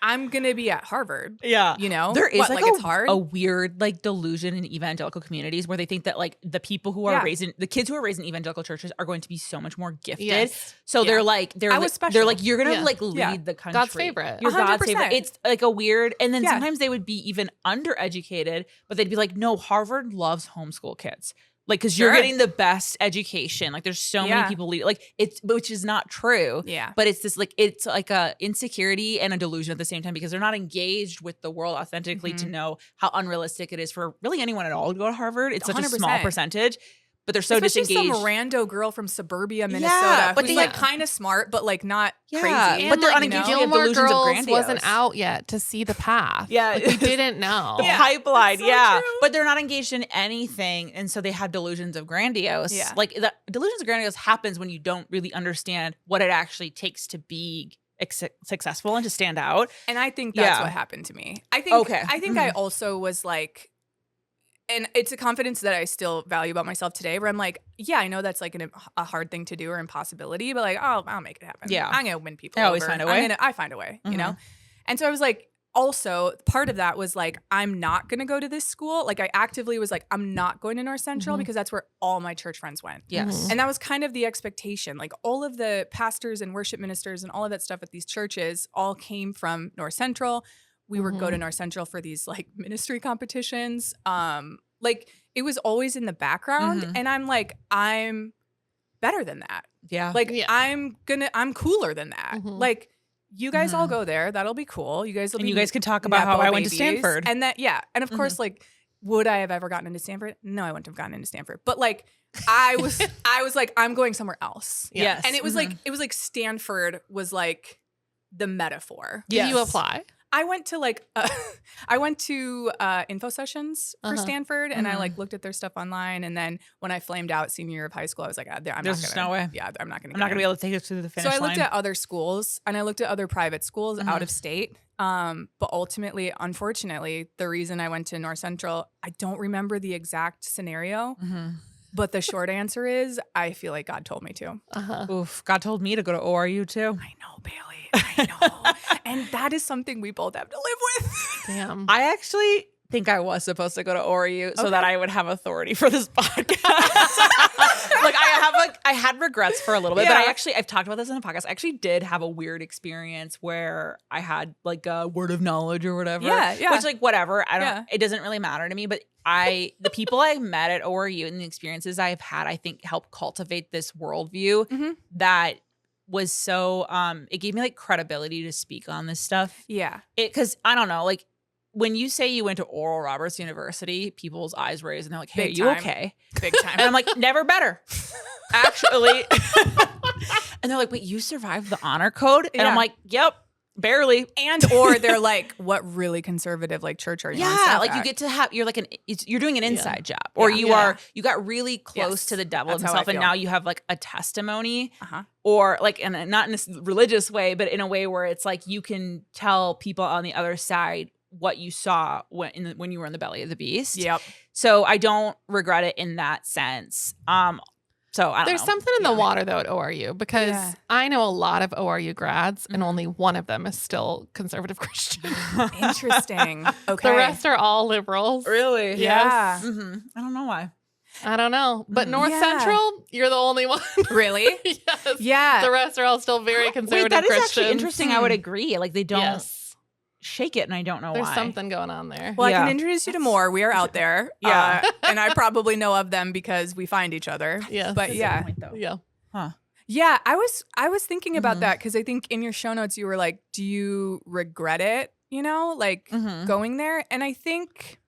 I'm gonna be at Harvard. Yeah. You know? There is What, like it's hard. a weird like delusion in evangelical communities where they think that like the people who are Yeah. the kids who are raised in evangelical churches are going to be so much more gifted. Yes. So Yeah. they're like I was they're special. like you're gonna Yeah. like lead Yeah. the country. God's favorite. You're God's 100%. favorite. It's like a weird, and then Yeah. sometimes they would be even undereducated, but they'd be like, no, Harvard loves homeschool kids. Like, because you're Sure. getting the best education. Like, there's so Yeah. many people like which is not true. Yeah. But it's like a insecurity and a delusion at the same time because they're not engaged with the world authentically to know how unrealistic it is for really anyone at all to go to Harvard. It's such a small 100%. percentage, but they're so Especially disengaged. some rando girl from suburbia, Minnesota, Yeah, but who's they- like kind of smart, but like not Yeah. crazy. But they're like, unengaged. you know? They have Gilmore delusions of Girls grandiose. wasn't out yet to see the path. Yeah. Like, we didn't know. The Yeah. pipeline, That's so yeah. true. But they're not engaged in anything, and so they have delusions of grandiose. Yeah. Like the delusions of grandiose happens when you don't really understand what it actually takes to be successful and to stand out. And I think that's Yeah. what happened to me. I think Okay. I think I also was like, and it's a confidence that I still value about myself today, where I'm like, yeah, I know that's like a hard thing to do or impossibility, but like, oh, I'll make it happen. Yeah. I'm gonna win people. I always over. find a way. I find a way, you know. Mhm. And so I was like, also part of that was like, I'm not gonna go to this school. Like I actively was like, I'm not going to North Central Mhm. because that's where all my church friends went. Yes. And that was kind of the expectation. Like all of the pastors and worship ministers and all of that stuff at these churches all came from North Central. We would go to North Central for these like ministry competitions. Like it was always in the background. Mhm. And I'm like, I'm better than that. Yeah. Like Yeah. I'm cooler than that. Mhm. Like you guys all go there. That'll be cool. You guys will And be you guys can talk about how Nepo I went to babies. Stanford. And that, and of course, like, would I have ever gotten into Stanford? No, I wouldn't have gotten into Stanford. But like, I was like, I'm going somewhere else. Yes. And it was like Stanford was like the metaphor. Did you apply? I went to info sessions for Stanford, and I like looked at their stuff online. And then when I flamed out senior year of high school, I was like, There's no way. Yeah, I'm not gonna be able to take us to the finish line. So I looked at other schools, and I looked at other private schools out of state. But ultimately, unfortunately, the reason I went to North Central, I don't remember the exact scenario. But the short answer is, I feel like God told me to. Oof, God told me to go to ORU too. I know, Bailee. I know. And that is something we both have to live with. Damn. I actually think I was supposed to go to ORU so that I would have authority for this podcast. Like I had regrets for a little bit, but I've talked about this in a podcast. I actually did have a weird experience where I had like a word of knowledge or whatever. Yeah. Which like whatever. It doesn't really matter to me, but the people I met at ORU and the experiences I've had, I think help cultivate this worldview that was so it gave me like credibility to speak on this stuff. Yeah. Because I don't know, like when you say you went to Oral Roberts University, people's eyes raise and they're like, hey, are you okay? Big time. And I'm like, never better. Actually. And they're like, wait, you survived the honor code? And I'm like, yep, barely. Or they're like, what really conservative like church are you? Yeah, like you get to have, you're like you're doing an inside job, or you got really close to the devil himself, and now you have like a testimony, or like, and not in this religious way, but in a way where it's like you can tell people on the other side what you saw when you were in the belly of the beast. Yep. So I don't regret it in that sense. So I don't There's know. something in the water though at ORU, because I know a lot of ORU grads and only one of them is still conservative Christian. Interesting. Okay. The rest are all liberals. Really? Yeah. I don't know why. I don't know. But North Central, you're the only one. Really? Yes. Yeah. The rest are all still very conservative Wait, that is Christians. actually interesting. I would agree. Like they don't shake it, and I don't know There's why. something going on there. Well, I can introduce you to more. We are out there. Yeah. And I probably know of them because we find each other. Yes. But yeah. Yeah. Huh. Yeah, I was thinking about that because I think in your show notes you were like, do you regret it? You know, like going there? And I think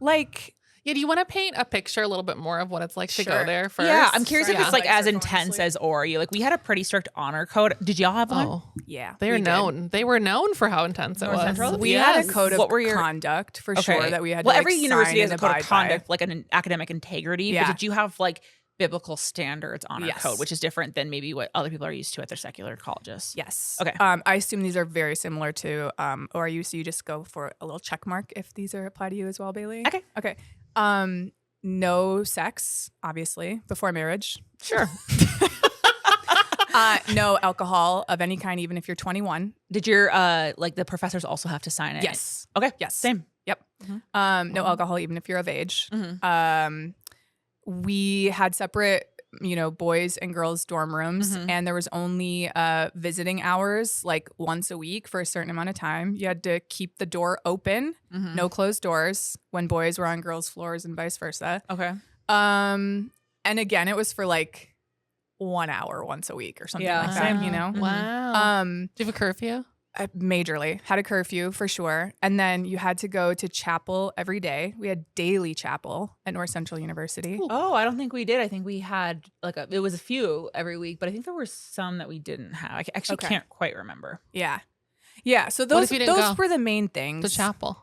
like Yeah, do you want to paint a picture a little bit more of what it's like to go there first? Yeah, I'm curious if it's like as Like, intense as ORU. Like we had a pretty strict honor code. Did y'all have one? Oh, yeah. they were we did. known. They were known for how intense it North was. Central? We Yes. had a code of What were your- conduct for sure that we had to every like, university sign has a and code of abide by. conduct, like an academic integrity. Yeah. But did you have like biblical standards honor Yes. code, which is different than maybe what other people are used to at their secular colleges? Yes. Okay. I assume these are very similar to ORU, so you just go for a little check mark if these are apply to you as well, Bailee. Okay. Okay. No sex, obviously, before marriage. Sure. No alcohol of any kind, even if you're 21. Did your like the professors also have to sign it? Yes. Okay. Yes. Same. Yep. No alcohol, even if you're of age. We had separate, boys and girls dorm rooms, and there was only visiting hours like once a week for a certain amount of time. You had to keep the door open, no closed doors when boys were on girls' floors and vice versa. Okay. And again, it was for like 1 hour once a week or something like that, Wow. Wow. Do you have a curfew? Majorly. Had a curfew for sure. And then you had to go to chapel every day. We had daily chapel at North Central University. Oh, I don't think we did. I think we had it was a few every week, but I think there were some that we didn't have. I actually can't quite remember. Yeah. Yeah. So What those if you didn't go? were the main things. The chapel.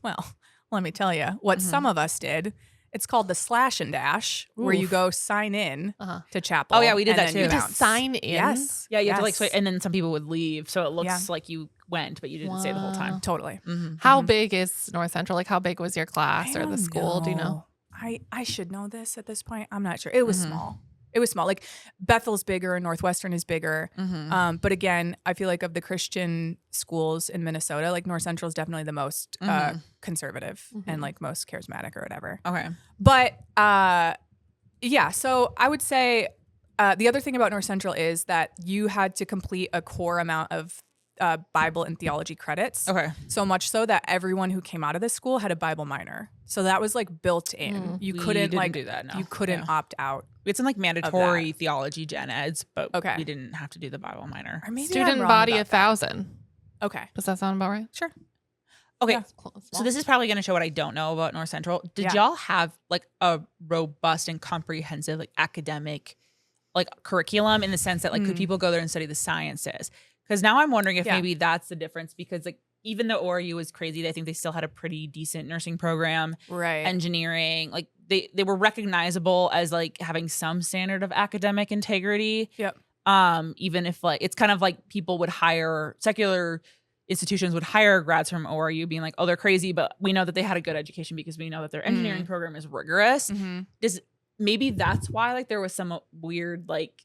Well, let me tell you what some of us did. It's called the slash and dash, where you go sign in to chapel. Oh, yeah, we did and that then too. you You Just bounce. sign in. Yes. Yeah, you have to Yes. switch, and then some people would leave, so it looks like you went, but you didn't stay the whole time. Totally. How big is North Central? Like, how big was your class I or the don't school? Do you know? I should know this at this point. I'm not sure. It was small. It was small. Like Bethel's bigger and Northwestern is bigger. But again, I feel like of the Christian schools in Minnesota, like North Central is definitely the most conservative and like most charismatic or whatever. Okay. But yeah, so I would say the other thing about North Central is that you had to complete a core amount of Bible and theology credits. Okay. So much so that everyone who came out of this school had a Bible minor. So that was like built in. You We couldn't didn't like do that, no. you couldn't Yeah. opt out We had some like mandatory theology gen eds, but Okay. we didn't have to do the Bible minor. Or maybe I'm Student wrong body about 1,000. that. Okay. Does that sound about right? Sure. Okay. Yeah. So this is probably going to show what I don't know about North Central. Did Yeah. y'all have like a robust and comprehensive like academic like curriculum in the sense that like could people go there and study the sciences? Because now I'm wondering if maybe that's the difference, because like even though ORU was crazy, I think they still had a pretty decent nursing program, Right. engineering. Like they were recognizable as like having some standard of academic integrity. Yep. Even if like it's kind of like people would hire secular institutions would hire grads from ORU being like, oh, they're crazy, but we know that they had a good education because we know that their engineering program is rigorous. Maybe that's why like there was some weird like,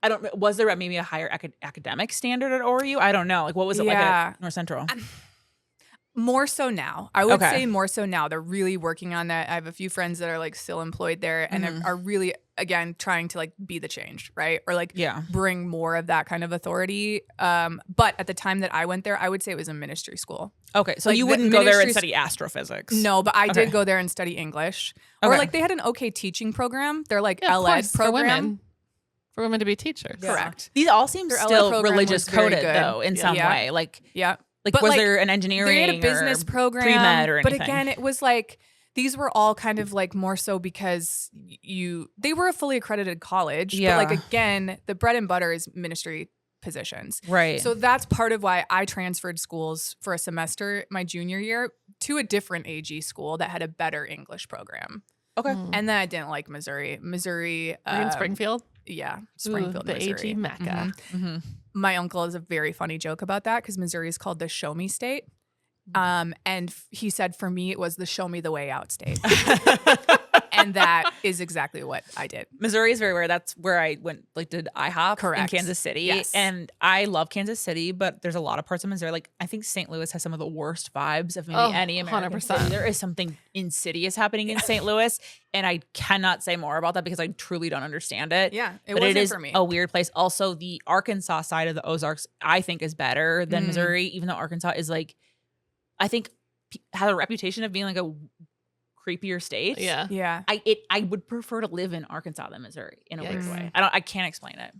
I don't, was there maybe a higher academic standard at ORU? I don't know. Like what was it like at North Central? More so now. I would Okay. say more so now. They're really working on that. I have a few friends that are like still employed there and are really, again, trying to like be the change, right? Or like bring more of that kind of authority. But at the time that I went there, I would say it was a ministry school. Okay. So Like, you the wouldn't go there and ministry study astrophysics. No, but I Okay. did go there and study English. Or Okay. like they had an okay teaching program. They're like Yeah, of LED course, program. For women to be teachers. Yeah. Correct. These all seem Their LA still program religious was very coded good. though in some Yeah. way. Like Yeah. Like, But, was like, there an engineering They had a business or program. pre-med or anything? But again, it was like these were all kind of like more so because they were a fully accredited college. Yeah. But like again, the bread and butter is ministry positions. Right. So that's part of why I transferred schools for a semester my junior year to a different AG school that had a better English program. Okay. And then I didn't like Missouri. You're in Springfield? Yeah, Springfield, the Missouri. AG Mecca. My uncle has a very funny joke about that because Missouri is called the show me state. And he said for me, it was the show me the way out state. And that is exactly what I did. Missouri is very rare. That's where I went, like, did IHOP in Correct. Kansas City. Yes. And I love Kansas City, but there's a lot of parts of Missouri. Like, I think St. Louis has some of the worst vibes of maybe Oh, any American 100%. city. There is something insidious happening in St. Louis, and I cannot say more about that because I truly don't understand it. Yeah, it but wasn't it is for me. a weird place. Also, the Arkansas side of the Ozarks, I think, is better than Missouri, even though Arkansas is like, I think, has a reputation of being like a creepier state. Yeah. Yeah. I would prefer to live in Arkansas than Missouri in a weird Yikes. way. I can't explain it.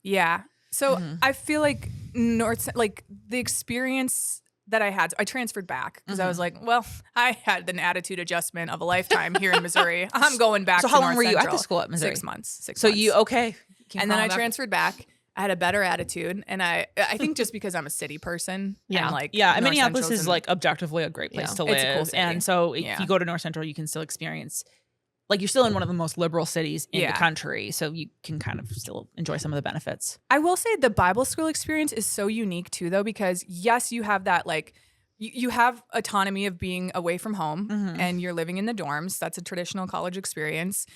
Yeah. So Mhm. I feel like the experience that I had, I transferred back because I was like, well, I had an attitude adjustment of a lifetime here in Missouri. I'm going back So to how long North were you at Central. the school at Missouri? 6 months. So you okay? And then I transferred back. I had a better attitude, and I think just because I'm a city person, Yeah. and like Yeah, and North Minneapolis Central's is in- like objectively a great place Yeah. to It's a live. cool city. And so if Yeah. you go to North Central, you can still experience, like, you're still in one of the most liberal cities in the Yeah. country, so you can kind of still enjoy some of the benefits. I will say the Bible school experience is so unique too, though, because yes, you have that like you have autonomy of being away from home Mhm. and you're living in the dorms. That's a traditional college experience.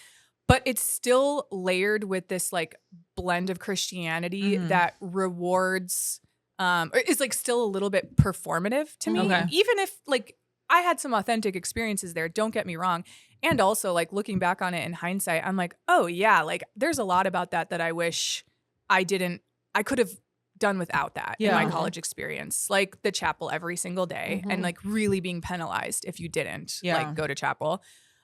But it's still layered with this like blend of Christianity Mhm. that rewards or is like still a little bit performative to me. Okay. Even if like I had some authentic experiences there, don't get me wrong. And also like looking back on it in hindsight, I'm like, oh yeah, like there's a lot about that I wish I could have done without that in Yeah. my college experience. Like the chapel every single day and like really being penalized if you didn't like go to chapel.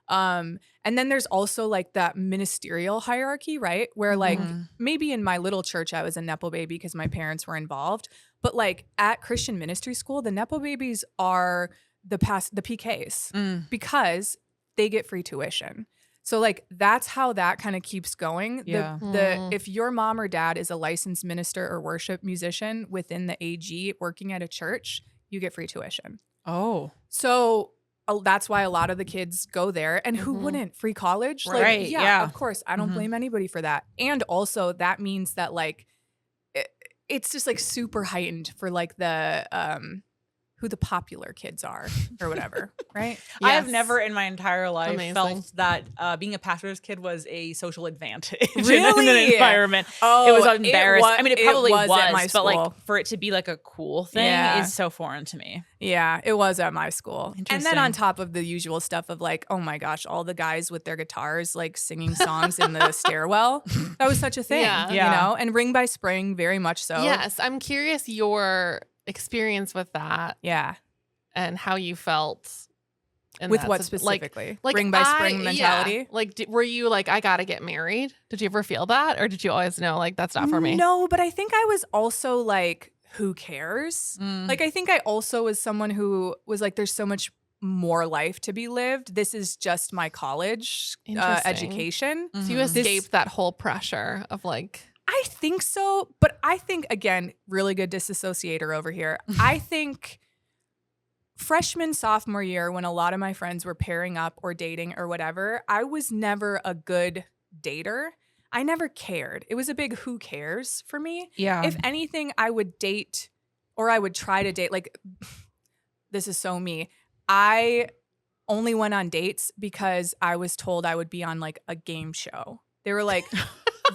And then there's also like that ministerial hierarchy, right? Where like maybe in my little church I was a Nepo baby because my parents were involved, but like at Christian ministry school, the Nepo babies are the PKs because they get free tuition. So like that's how that kind of keeps going. Yeah. If your mom or dad is a licensed minister or worship musician within the AG working at a church, you get free tuition. Oh. So that's why a lot of the kids go there. And who wouldn't? Free college? Like, Right, yeah. Of course. I don't blame anybody for that. And also that means that like it's just like super heightened for like the who the popular kids are or whatever, right? I have Yes. never in my entire life Amazing. felt that being a pastor's kid was a social advantage in Really? an environment. Oh, it was embarrassing. I mean, it probably was, at my but school. like for it to be like a cool thing Yeah. is so foreign to me. Yeah, it was at my school. And then Interesting. on top of the usual stuff of like, oh my gosh, all the guys with their guitars like singing songs in the stairwell. That was such a thing, Yeah. you Yeah. know? And Ring by Spring, very much so. Yes. I'm curious your experience with that Yeah. and how you felt And With that's what a- specifically? Like Spring by spring yeah. mentality? Like, were you like, I gotta get married? Did you ever feel that, or did you always know like that's not for me? No, but I think I was also like, who cares? Mm. Like, I think I also was someone who was like, there's so much more life to be lived. This is just my college Interesting. education. So you Mhm. escaped that whole pressure of like, I think so, but I think, again, really good disassociator over here. I think freshman, sophomore year, when a lot of my friends were pairing up or dating or whatever, I was never a good dater. I never cared. It was a big who cares for me. Yeah. If anything, I would date or I would try to date. Like, this is so me. I only went on dates because I was told I would be on like a game show. They were like,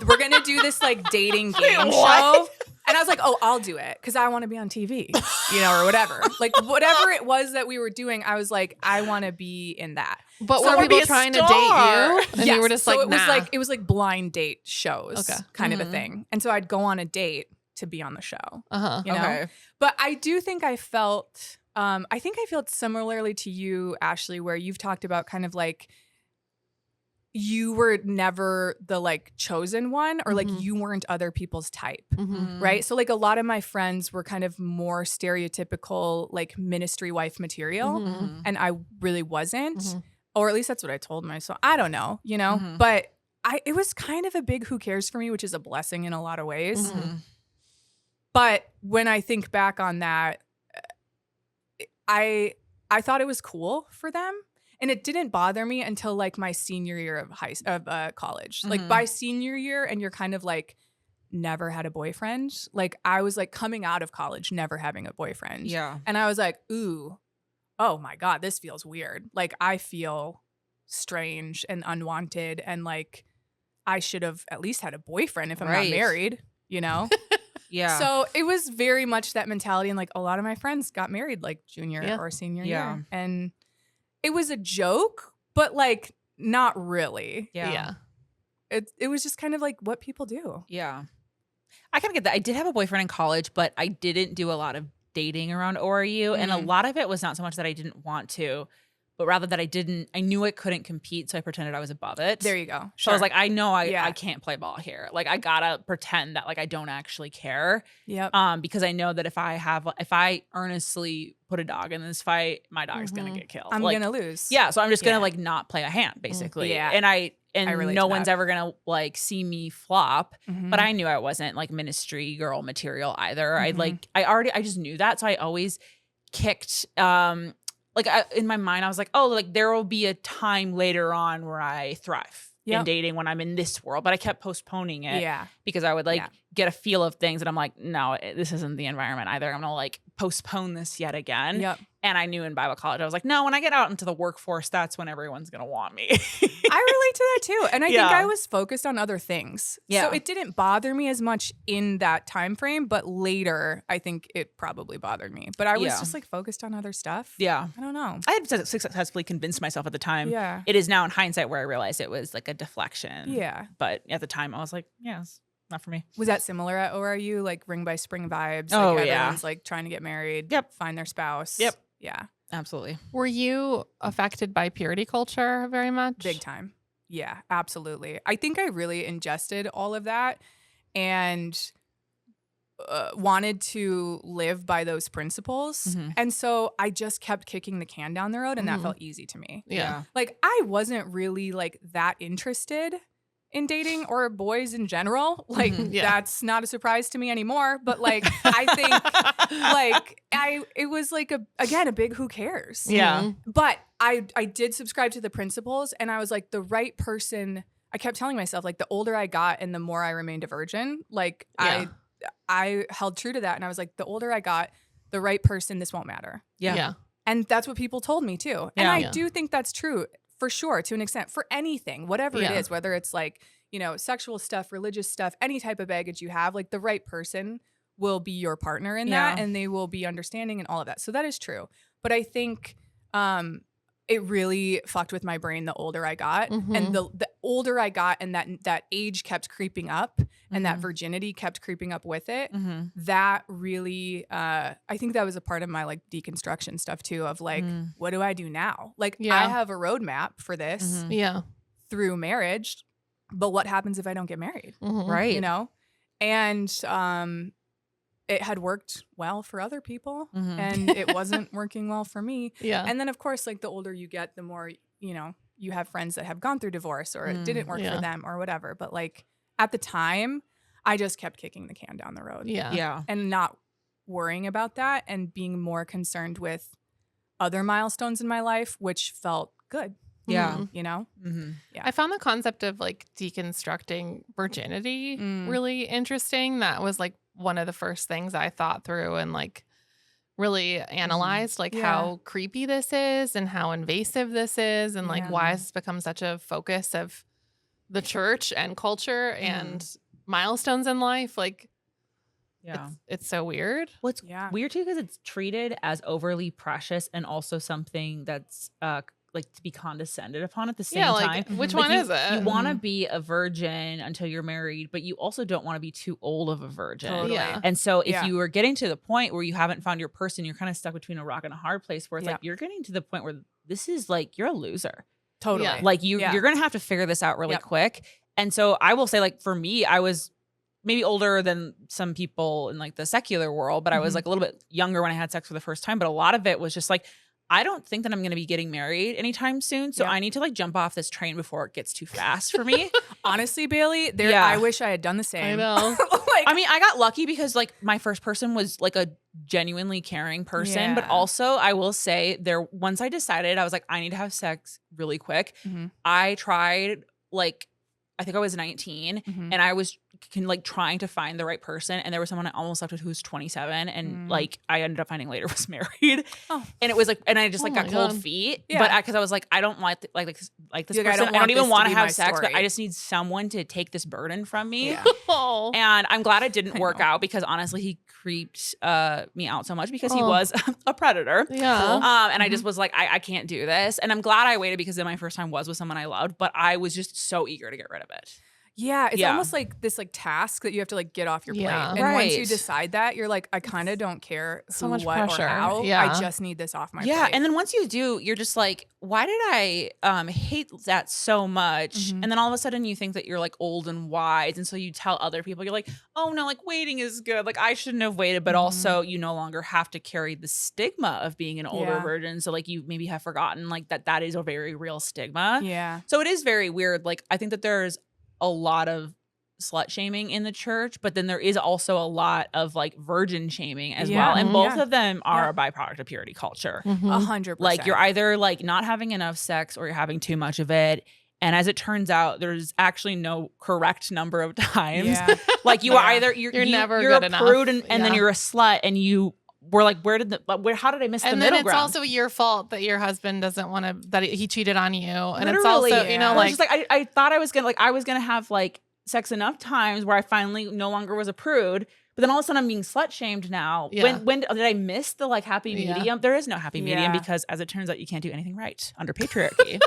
we're going to do this like dating game show. And I was like, oh, I'll do it because I want to be on TV, or whatever. Like, whatever it was that we were doing, I was like, I want to be in that. but So were be people a trying to star. date you? And Yes, you were just so like, it was nah. like it was like blind date shows, Okay. kind of a Mhm. thing. And so I'd go on a date to be on the show, Uh-huh. you know. Okay. But I do think I felt, I think I felt similarly to you, Ashley, where you've talked about kind of like you were never the like chosen one, or like Mhm. you weren't other people's type. Mhm. Right. So like a lot of my friends were kind of more stereotypical, like ministry wife material. Mhm. And I really wasn't, Mhm. or at least that's what I told myself. I don't know, Mhm. but it was kind of a big who cares for me, which is a blessing in a lot of ways. Mhm. Mhm. But when I think back on that, I thought it was cool for them. And it didn't bother me until like my senior year of college. Like Mhm. by senior year, and you're kind of like never had a boyfriend. Like I was like coming out of college, never having a boyfriend. Yeah. And I was like, ooh, oh my God, this feels weird. Like I feel strange and unwanted. And like I should have at least had a boyfriend if I'm Right. not married, Yeah. So it was very much that mentality. And like a lot of my friends got married like junior Yeah. or senior Yeah. year. And it was a joke, but like not really. yeah. It was just kind of like what people do. Yeah. I kind of get that. I did have a boyfriend in college, but I didn't do a lot of dating around ORU. And a lot of it was not so much that I didn't want to, but rather that I knew I couldn't compete. So I pretended I was above it. There you go. So I was like, I know Yeah. I can't play ball here. Like I gotta pretend that like I don't actually care. Yep. Because I know that if I earnestly put a dog in this fight, my dog's gonna Mhm. get killed. I'm like, gonna lose. yeah, so I'm just gonna Yeah. like not play a hand basically. Yeah. And I relate no to one's that. ever gonna like see me flop. Mhm. But I knew I wasn't like ministry girl material either. Mhm. I just knew that. So I always kicked in my mind, I was like, oh, like there will be a time later on where I thrive in Yep. dating when I'm in this world. But I kept postponing it Yeah. because I would like Yeah. get a feel of things. And I'm like, no, this isn't the environment either. I'm going to like postpone this yet again. Yep. And I knew in Bible college, I was like, no, when I get out into the workforce, that's when everyone's going to want me. I relate to that too. And I think Yeah. I was focused on other things. Yeah. So it didn't bother me as much in that time frame, but later I think it probably bothered me. But I was Yeah. just like focused on other stuff. Yeah. I don't know. I had successfully convinced myself at the time. Yeah. It is now in hindsight where I realized it was like a deflection. Yeah. But at the time, I was like, yeah, it's not for me. Was that similar at ORU? Like ring by spring vibes? Oh, like yeah. everyone's like trying to get married. Yep. Find their spouse. Yep. Yeah. Absolutely. Were you affected by purity culture very much? Big time. Yeah, absolutely. I think I really ingested all of that and wanted to live by those principles. Mhm. And so I just kept kicking the can down the road, and that Mhm. felt easy to me. Yeah. Like I wasn't really like that interested in dating or boys in general. Like Mhm. Yeah. that's not a surprise to me anymore. But like I think like it was like a big who cares. Yeah. Mhm. But I did subscribe to the principles, and I was like the right person. I kept telling myself like the older I got and the more I remained a virgin, like Yeah. I held true to that, and I was like the older I got, the right person, this won't matter. Yeah. Yeah. And that's what people told me too. And Yeah. I Yeah. do think that's true for sure to an extent for anything, whatever it Yeah. is, whether it's like, sexual stuff, religious stuff, any type of baggage you have, like the right person will be your partner in that, Yeah. and they will be understanding and all of that. So that is true. But I think it really fucked with my brain the older I got. And the older I got and that age kept creeping up and that virginity kept creeping up with it, that really, I think that was a part of my like deconstruction stuff too of like, what do I do now? Like I have a roadmap for this through marriage, but what happens if I don't get married? Right. You know? And it had worked well for other people and it wasn't working well for me. Yeah. And then of course, like the older you get, the more, you know, you have friends that have gone through divorce or it didn't work for them or whatever. But like at the time, I just kept kicking the can down the road. Yeah. And not worrying about that and being more concerned with other milestones in my life, which felt good. Yeah. You know? Yeah. I found the concept of like deconstructing virginity really interesting. That was like one of the first things I thought through and like really analyzed like how creepy this is and how invasive this is and like why it's become such a focus of the church and culture and milestones in life. Like it's so weird. Well, it's weird too because it's treated as overly precious and also something that's like to be condescended upon at the same time. Which Like, one is it? You want to be a virgin until you're married, but you also don't want to be too old of a virgin. Totally. Yeah. And so if you are getting to the point where you haven't found your person, you're kind of stuck between a rock and a hard place where it's like you're getting to the point where this is like you're a loser. Totally. Yeah. Like you're going to have to figure this out really quick. And so I will say like for me, I was maybe older than some people in like the secular world, but I was like a little bit younger when I had sex for the first time. But a lot of it was just like, I don't think that I'm going to be getting married anytime soon. So I need to like jump off this train before it gets too fast for me. Honestly, Bailee, I wish I had done the same. I know. I mean, I got lucky because like my first person was like a genuinely caring person. But also I will say once I decided I was like, I need to have sex really quick. I tried like, I think I was 19 and I was like trying to find the right person. And there was someone I almost slept with who was 27 and like I ended up finding later was married. And it was like, and I just like got cold feet. But because I was like, I don't like this person. I don't even want to have sex, but I just need someone to take this burden from me. And I'm glad it didn't work out because honestly, he creeped me out so much because he was a predator. And I just was like, I can't do this. And I'm glad I waited because then my first time was with someone I loved, but I was just so eager to get rid of it. Yeah, it's almost like this like task that you have to like get off your plate. And once you decide that, you're like, I kind of don't care so who, much what, pressure. or how. Yeah. I just need this off my plate. Yeah, and then once you do, you're just like, why did I hate that so much? And then all of a sudden you think that you're like old and wise. And so you tell other people, you're like, oh no, like waiting is good. Like I shouldn't have waited. But also you no longer have to carry the stigma of being an older virgin. So like you maybe have forgotten like that is a very real stigma. Yeah. So it is very weird. Like I think that there's a lot of slut shaming in the church, but then there is also a lot of like virgin shaming as well. And both of them are a byproduct of purity culture. 100%. Like you're either like not having enough sex or you're having too much of it. And as it turns out, there's actually no correct number of times. Like you are either you're never you're good a prude enough. and then you're a slut and you were like, how did I miss the and middle then it's ground? also your fault that your husband doesn't want to, that he cheated on you. And Literally, it's also, you know, Well, like, it's just like I thought I was gonna have like sex enough times where I finally no longer was a prude, but then all of a sudden I'm being slut shamed now. When did I miss the like happy medium? There is no happy medium because as it turns out, you can't do anything right under patriarchy.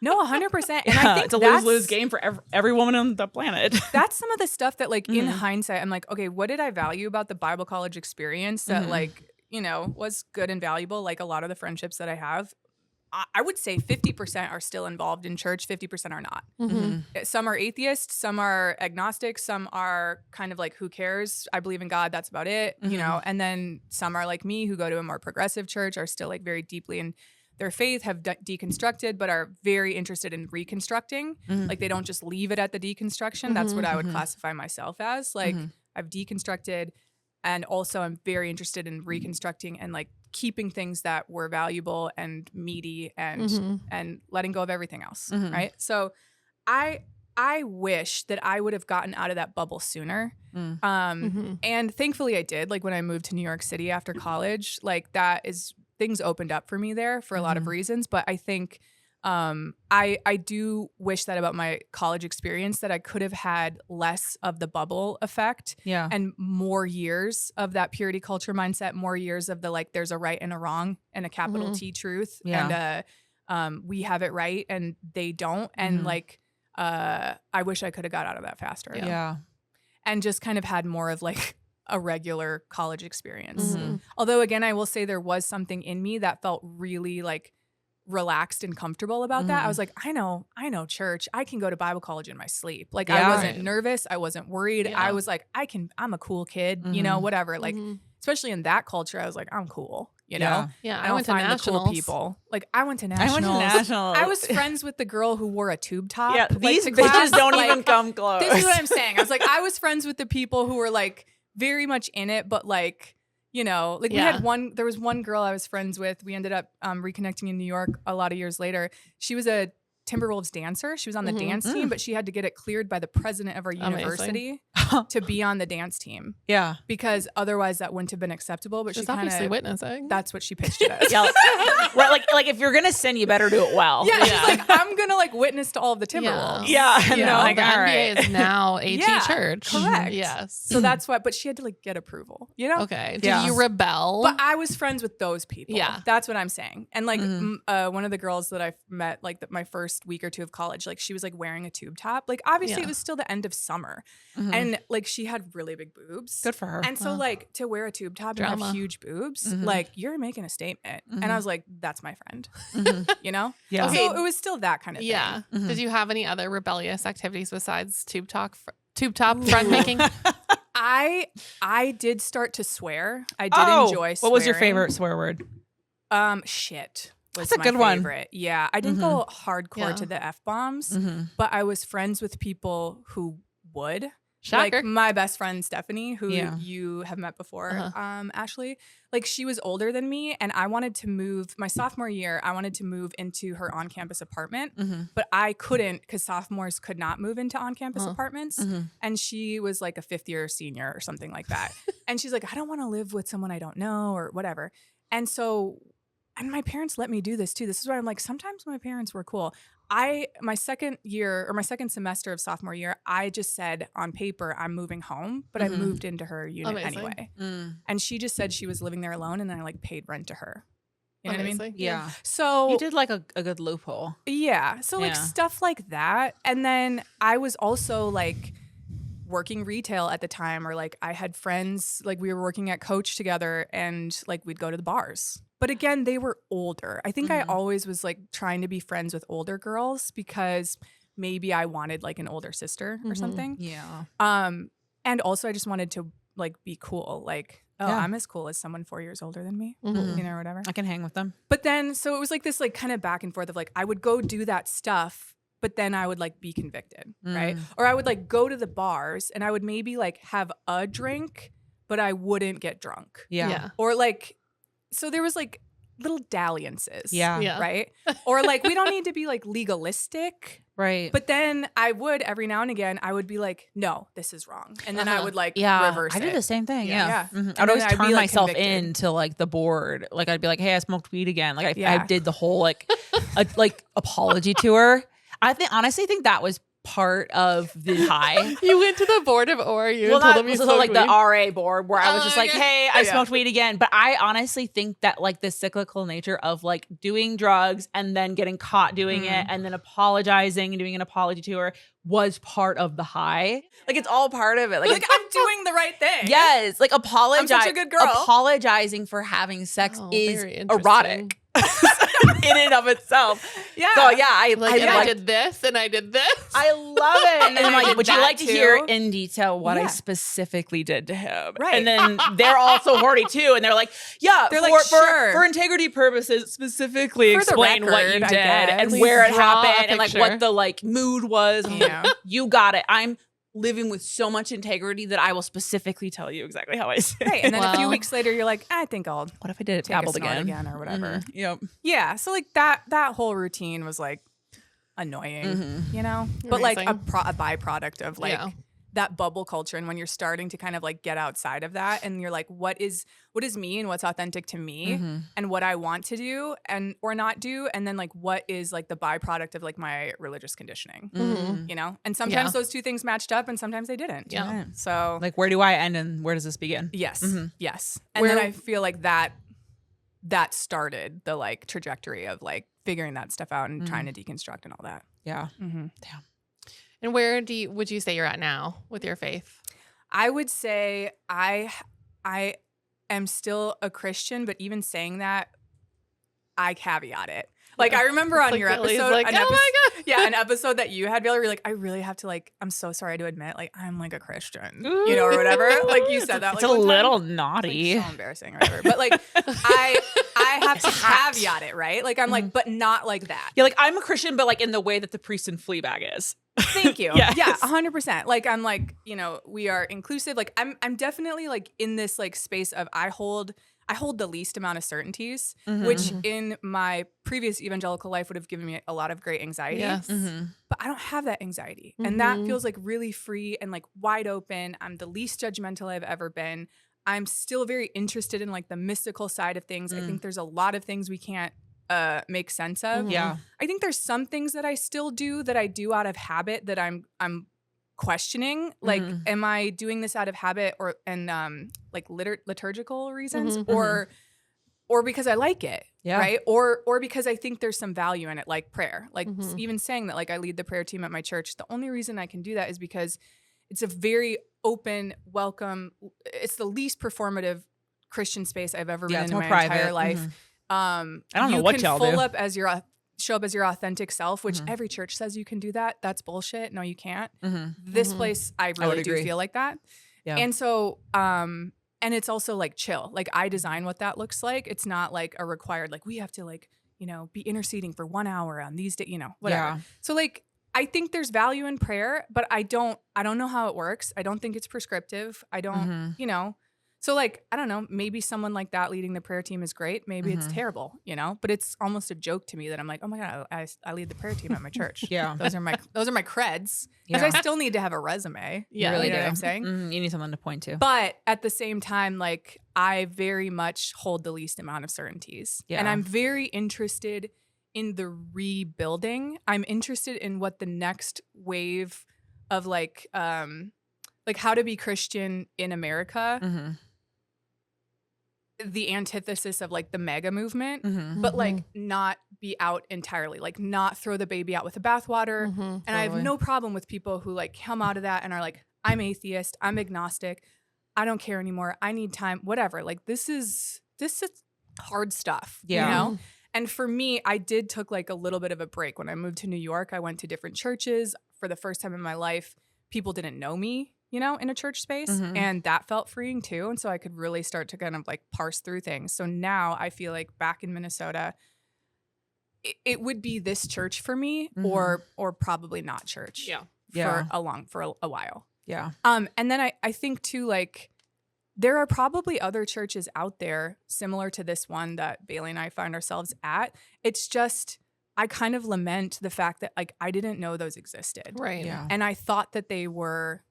No, 100%. And I think it's a lose-lose game for every woman on the planet. That's some of the stuff that like in hindsight, I'm like, okay, what did I value about the Bible college experience that like, you know, was good and valuable? Like a lot of the friendships that I have, I would say 50% are still involved in church, 50% are not. Some are atheists, some are agnostic, some are kind of like, who cares? I believe in God, that's about it, you know? And then some are like me who go to a more progressive church, are still like very deeply in their faith, have deconstructed, but are very interested in reconstructing. Like they don't just leave it at the deconstruction. That's what I would classify myself as. Like I've deconstructed and also I'm very interested in reconstructing and like keeping things that were valuable and meaty and letting go of everything else. Right. So I wish that I would have gotten out of that bubble sooner. And thankfully I did. Like when I moved to New York City after college, like things opened up for me there for a lot of reasons. But I think I do wish that about my college experience, that I could have had less of the bubble effect and more years of that purity culture mindset, more years of the like there's a right and a wrong and a capital T truth and we have it right and they don't. And like, I wish I could have got out of that faster. Yeah. And just kind of had more of like a regular college experience. Although again, I will say there was something in me that felt really like relaxed and comfortable about that. I was like, I know church. I can go to Bible college in my sleep. Like I wasn't nervous. I wasn't worried. I was like, I'm a cool kid, you know, whatever. Like, especially in that culture, I was like, I'm cool, you know? Yeah. I went to nationals. Cool people. Like I went to nationals. I was friends with the girl who wore a tube top. Yeah, like, these to bitches class. don't Like, even come close. This is what I'm saying. I was like, I was friends with the people who were like very much in it, but like, you know, like we had there was one girl I was friends with. We ended up reconnecting in New York a lot of years later. She was a Timberwolves dancer. She was on the dance team, but she had to get it cleared by the president of our university to be on the dance team. Yeah. Because otherwise that wouldn't have been acceptable. But She's she kind obviously of witnessing. that's what she pitched it as. Yeah. Well, like if you're gonna sin, you better do it well. Yeah, she's like, I'm gonna like witness to all of the Timberwolves. Yeah. You know, like, the all NBA right. is now AT Church. Correct. Yes. So that's why, but she had to like get approval, you know? Okay. Did you rebel? But I was friends with those people. Yeah. That's what I'm saying. And like one of the girls that I met like my first week or two of college, like she was like wearing a tube top. Like obviously it was still the end of summer. And like she had really big boobs. Good for her. And so like to wear a tube top and have huge boobs, like you're making a statement. And I was like, that's my friend. You know? Yeah. So it was still that kind of thing. yeah. Did you have any other rebellious activities besides tube top friend making? I did start to swear. I did enjoy swearing. What was your favorite swear word? Shit. Was That's a good my one. favorite. Yeah. I didn't go hardcore to the F-bombs, but I was friends with people who would. Shocker. Like my best friend Stephanie, who you have met before, Ashley. Like she was older than me, and I wanted to move my sophomore year. I wanted to move into her on-campus apartment, but I couldn't because sophomores could not move into on-campus apartments. And she was like a fifth-year senior or something like that. And she's like, I don't want to live with someone I don't know or whatever. And so, and my parents let me do this too. This is why I'm like, sometimes my parents were cool. My second semester of sophomore year, I just said on paper, I'm moving home, but I moved into her unit anyway. And she just said she was living there alone, and then I like paid rent to her. You know what I mean? Yeah. So You did like a good loophole. yeah. So like stuff like that. And then I was also like working retail at the time, or like I had friends, like we were working at Coach together, and like we'd go to the bars. But again, they were older. I think I always was like trying to be friends with older girls because maybe I wanted like an older sister or something. Yeah. And also I just wanted to like be cool. Like, I'm as cool as someone 4 years older than me, you know, or whatever. I can hang with them. But then, so it was like this like kind of back and forth of like, I would go do that stuff, but then I would like be convicted, right? Or I would like go to the bars and I would maybe like have a drink, but I wouldn't get drunk. Yeah. Or like, so there was like little dalliances. Yeah. Right. Or like, we don't need to be like legalistic. Right. But then I would every now and again, I would be like, no, this is wrong. And then I would like reverse I did it. the same thing. Yeah. Yeah. And I'd always then I'd turn be, like, myself convicted. into like the board. Like I'd be like, hey, I smoked weed again. Like I Yeah. did the whole like apology tour. I honestly think that was part of the high. You went to the board of ORU and told them you so smoked like weed? the RA board where I was just like, okay. hey, I smoked weed again. But I honestly think that like the cyclical nature of like doing drugs and then getting caught doing it and then apologizing and doing an apology tour was part of the high. Like it's all part of it. Like, Like, I'm doing the right thing. yes, like I'm such a good girl. apologizing for having sex is very interesting. erotic in and of itself. Yeah. So yeah, I did this and I did this. I love it. And then I like, did would you that like to hear too. in detail what I Yeah. specifically did to him? Right. And then they're also horny too. And they're like, yeah, They're for, like, for, sure. for integrity purposes, specifically For the explain what you record, I did guess. and Please where it draw a happened and like picture. what the like mood was. Yeah. You got it. I'm living with so much integrity that I will specifically tell you exactly how I say. Right. And then a few Well- weeks later, you're like, I think I'll What if I did it take a dabbled snort again? again or whatever. Yep. Yeah. So like that whole routine was like annoying, you know, but like a byproduct of like Yeah. that bubble culture. And when you're starting to kind of like get outside of that and you're like, what is me and what's authentic to me and what I want to do and or not do. And then like what is like the byproduct of like my religious conditioning, you know? And sometimes those two things matched up and sometimes they didn't. Yeah. So Like, where do I end and where does this begin? yes. Yes. And then I feel like that started the like trajectory of like figuring that stuff out and trying to deconstruct and all that. Yeah. Mm-hmm. And where would you say you're at now with your faith? I would say I am still a Christian, but even saying that, I caveat it. Like I remember on Like your Bailee's episode, like, an "Oh episode- my God." yeah, an episode that you had, Bailee, where you're like, I really have to like, I'm so sorry to admit, like I'm like a Christian, you know, or whatever. Like you said that. It's like, a one time. little Like, naughty. so embarrassing or whatever. But like I have to caveat it, right? Like I'm like, but not like that. Yeah, like I'm a Christian, but like in the way that the priest in Fleabag is. Thank you. Yes. Yeah, 100%. Like I'm like, you know, we are inclusive. Like I'm definitely like in this like space of I hold the least amount of certainties, which in my previous evangelical life would have given me a lot of great anxiety. Yes. But I don't have that anxiety. And that feels like really free and like wide open. I'm the least judgmental I've ever been. I'm still very interested in like the mystical side of things. I think there's a lot of things we can't make sense of. Yeah. I think there's some things that I still do that I do out of habit that I'm questioning. Like, am I doing this out of habit or like liturgical reasons or because I like it, Yeah. right? Or because I think there's some value in it, like prayer. Like even saying that, like I lead the prayer team at my church. The only reason I can do that is because it's a very open, welcome. It's the least performative Christian space I've ever been it's in more my entire private. life. I don't know what y'all You can do. show up as your authentic self, which every church says you can do that. That's bullshit. No, you can't. Mm-hmm. This place, I really do agree. feel like that. Yeah. And so, and it's also like chill. Like I design what that looks like. It's not like a required, like we have to like, you know, be interceding for 1 hour on these days, you know, whatever. Yeah. So like, I think there's value in prayer, but I don't know how it works. I don't think it's prescriptive. I don't, you know, so like, I don't know, maybe someone like that leading the prayer team is great. Maybe it's terrible, you know, but it's almost a joke to me that I'm like, oh my God, I lead the prayer team at my church. Yeah. Those are my creds. Yeah. Because I still need to have a resume. Yeah. You really You know do. what I'm saying? You need something to point to. But at the same time, like I very much hold the least amount of certainties. Yeah. And I'm very interested in the rebuilding. I'm interested in what the next wave of like how to be Christian in America, the antithesis of like the mega movement, but like not be out entirely, like not throw the baby out with the bathwater. And I have no problem with people who like come out of that and are like, I'm atheist, I'm agnostic, I don't care anymore, I need time, whatever. Like this is hard stuff, Yeah. you know? And for me, I took like a little bit of a break. When I moved to New York, I went to different churches for the first time in my life. People didn't know me, you know, in a church space. And that felt freeing too. And so I could really start to kind of like parse through things. So now I feel like back in Minnesota, it would be this church for me or probably not church Yeah. for a while. Yeah. And then I think too, like, there are probably other churches out there similar to this one that Bailee and I find ourselves at. It's just, I kind of lament the fact that like I didn't know those existed. Right. Yeah. And I thought that they were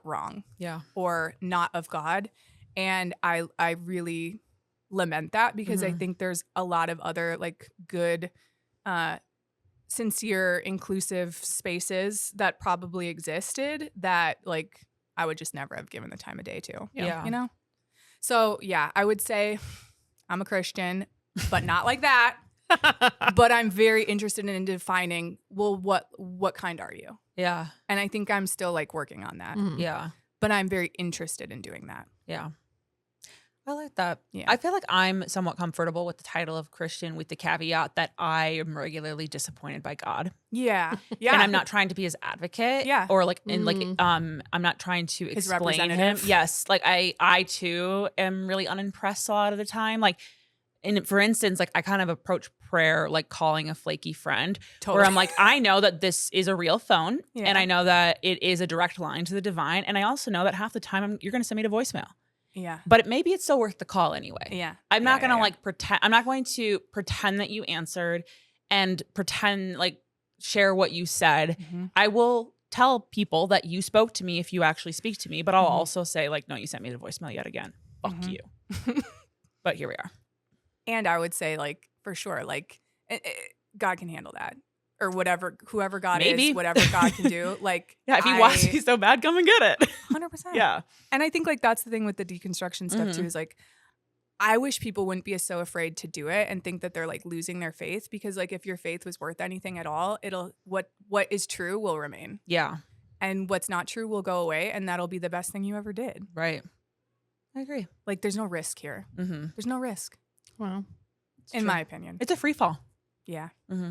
wrong Yeah. or not of God. And I really lament that because I think there's a lot of other like good, sincere, inclusive spaces that probably existed that like I would just never have given the time of day to. Yeah. You know? So yeah, I would say I'm a Christian, but not like that. But I'm very interested in defining, well, what kind are you? Yeah. And I think I'm still like working on that. Yeah. But I'm very interested in doing that. Yeah. I like that. Yeah. I feel like I'm somewhat comfortable with the title of Christian with the caveat that I am regularly disappointed by God. Yeah. Yeah. And I'm not trying to be his advocate. Yeah. Or like I'm not trying to His explain him. representative. Yes. Like I too am really unimpressed a lot of the time. Like for instance, like I kind of approach prayer like calling a flaky friend where I'm like, I know that this is a real phone and I know that it is a direct line to the divine. And I also know that half the time you're going to send me to voicemail. Yeah. But maybe it's still worth the call anyway. Yeah. I'm not going to yeah. like pretend. I'm not going to pretend that you answered and pretend like share what you said. I will tell people that you spoke to me if you actually speak to me, but I'll also say like, no, you sent me the voicemail yet again. Fuck you. But here we are. And I would say like, for sure, like God can handle that or whatever, whoever God is, whatever God can do. Like, yeah, if he wants me so bad, come and get it. 100%. Yeah. And I think like that's the thing with the deconstruction stuff too, is like, I wish people wouldn't be so afraid to do it and think that they're like losing their faith, because like if your faith was worth anything at all, what is true will remain. Yeah. And what's not true will go away, and that'll be the best thing you ever did. Right. I agree. Like there's no risk here. Mm-hmm. There's no risk, Wow. in my opinion. It's a free fall. Yeah. Mm-hmm.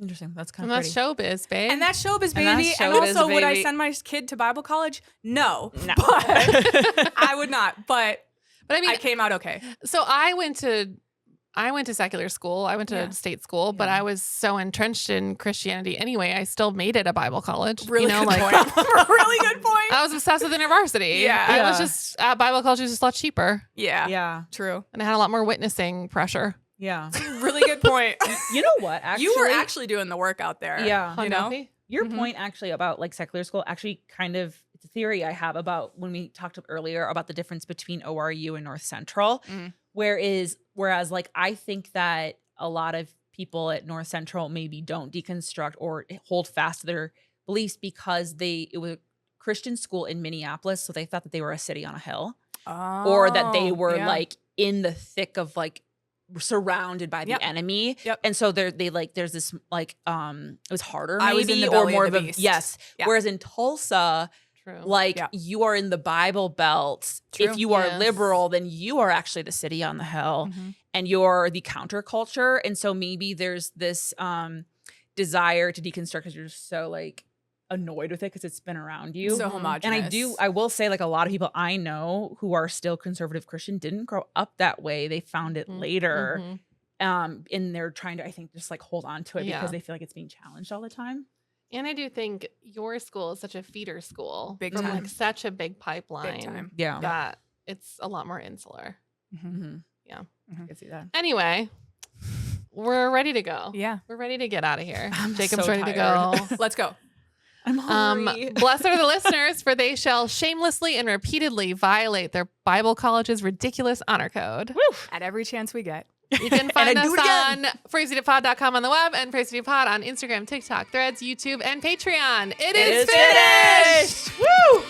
Interesting. That's kind And of that's pretty. showbiz, babe. And that's showbiz, And baby. that's And showbiz, also, would I baby. send my kid to Bible college? No. No. But I would not. But but I mean, I came out okay. so I went to secular school. I went to Yeah. state school, but Yeah. I was so entrenched in Christianity anyway. I still made it a Bible college. Really you know, good like point. Really good point. I was obsessed with InterVarsity. Yeah. It was Yeah. just Bible college was just a lot cheaper, Yeah. Yeah. True. and I had a lot more witnessing pressure. Yeah. Really good point. You know what? Actually, You were actually doing the work out there. Yeah. You know? Your Mhm. point actually about like secular school actually kind of, it's a theory I have about when we talked earlier about the difference between ORU and North Central. Mm. Whereas like I think that a lot of people at North Central maybe don't deconstruct or hold fast to their beliefs because it was a Christian school in Minneapolis, so they thought that they were a city on a hill, or that they were like in the thick of like surrounded by the Yep. enemy. Yep. And so they like there's this like it was harder I maybe was in the or belly more of the of a beast. yes. Yeah. Whereas in Tulsa, True. like Yeah. you are in the Bible Belt. True. If you are Yes. liberal, then you are actually the city on the hill Mhm. and you're the counterculture. And so maybe there's this desire to deconstruct because you're just so like annoyed with it because it's been around you. So Mhm. homogenous. And I will say, like a lot of people I know who are still conservative Christian didn't grow up that way. They found it later. Mhm. And they're trying to, I think, just like hold on to it Yeah. because they feel like it's being challenged all the time. And I do think your school is such a feeder school, Big from time. like such a big pipeline, Big time. Yeah. that it's a lot more insular. Mm-hmm. Yeah. I can see that. Anyway, we're ready to go. Yeah. We're ready to get out of here. I'm Jacob's so ready tired. to go. Let's go. I'm hungry. Blessed are the listeners, for they shall shamelessly and repeatedly violate their Bible college's ridiculous honor code. At every chance we get. You can find I us do it again. on PraiseBePod.com on the web and PraiseBePod on Instagram, TikTok, Threads, YouTube, and Patreon. It is finished! Woo!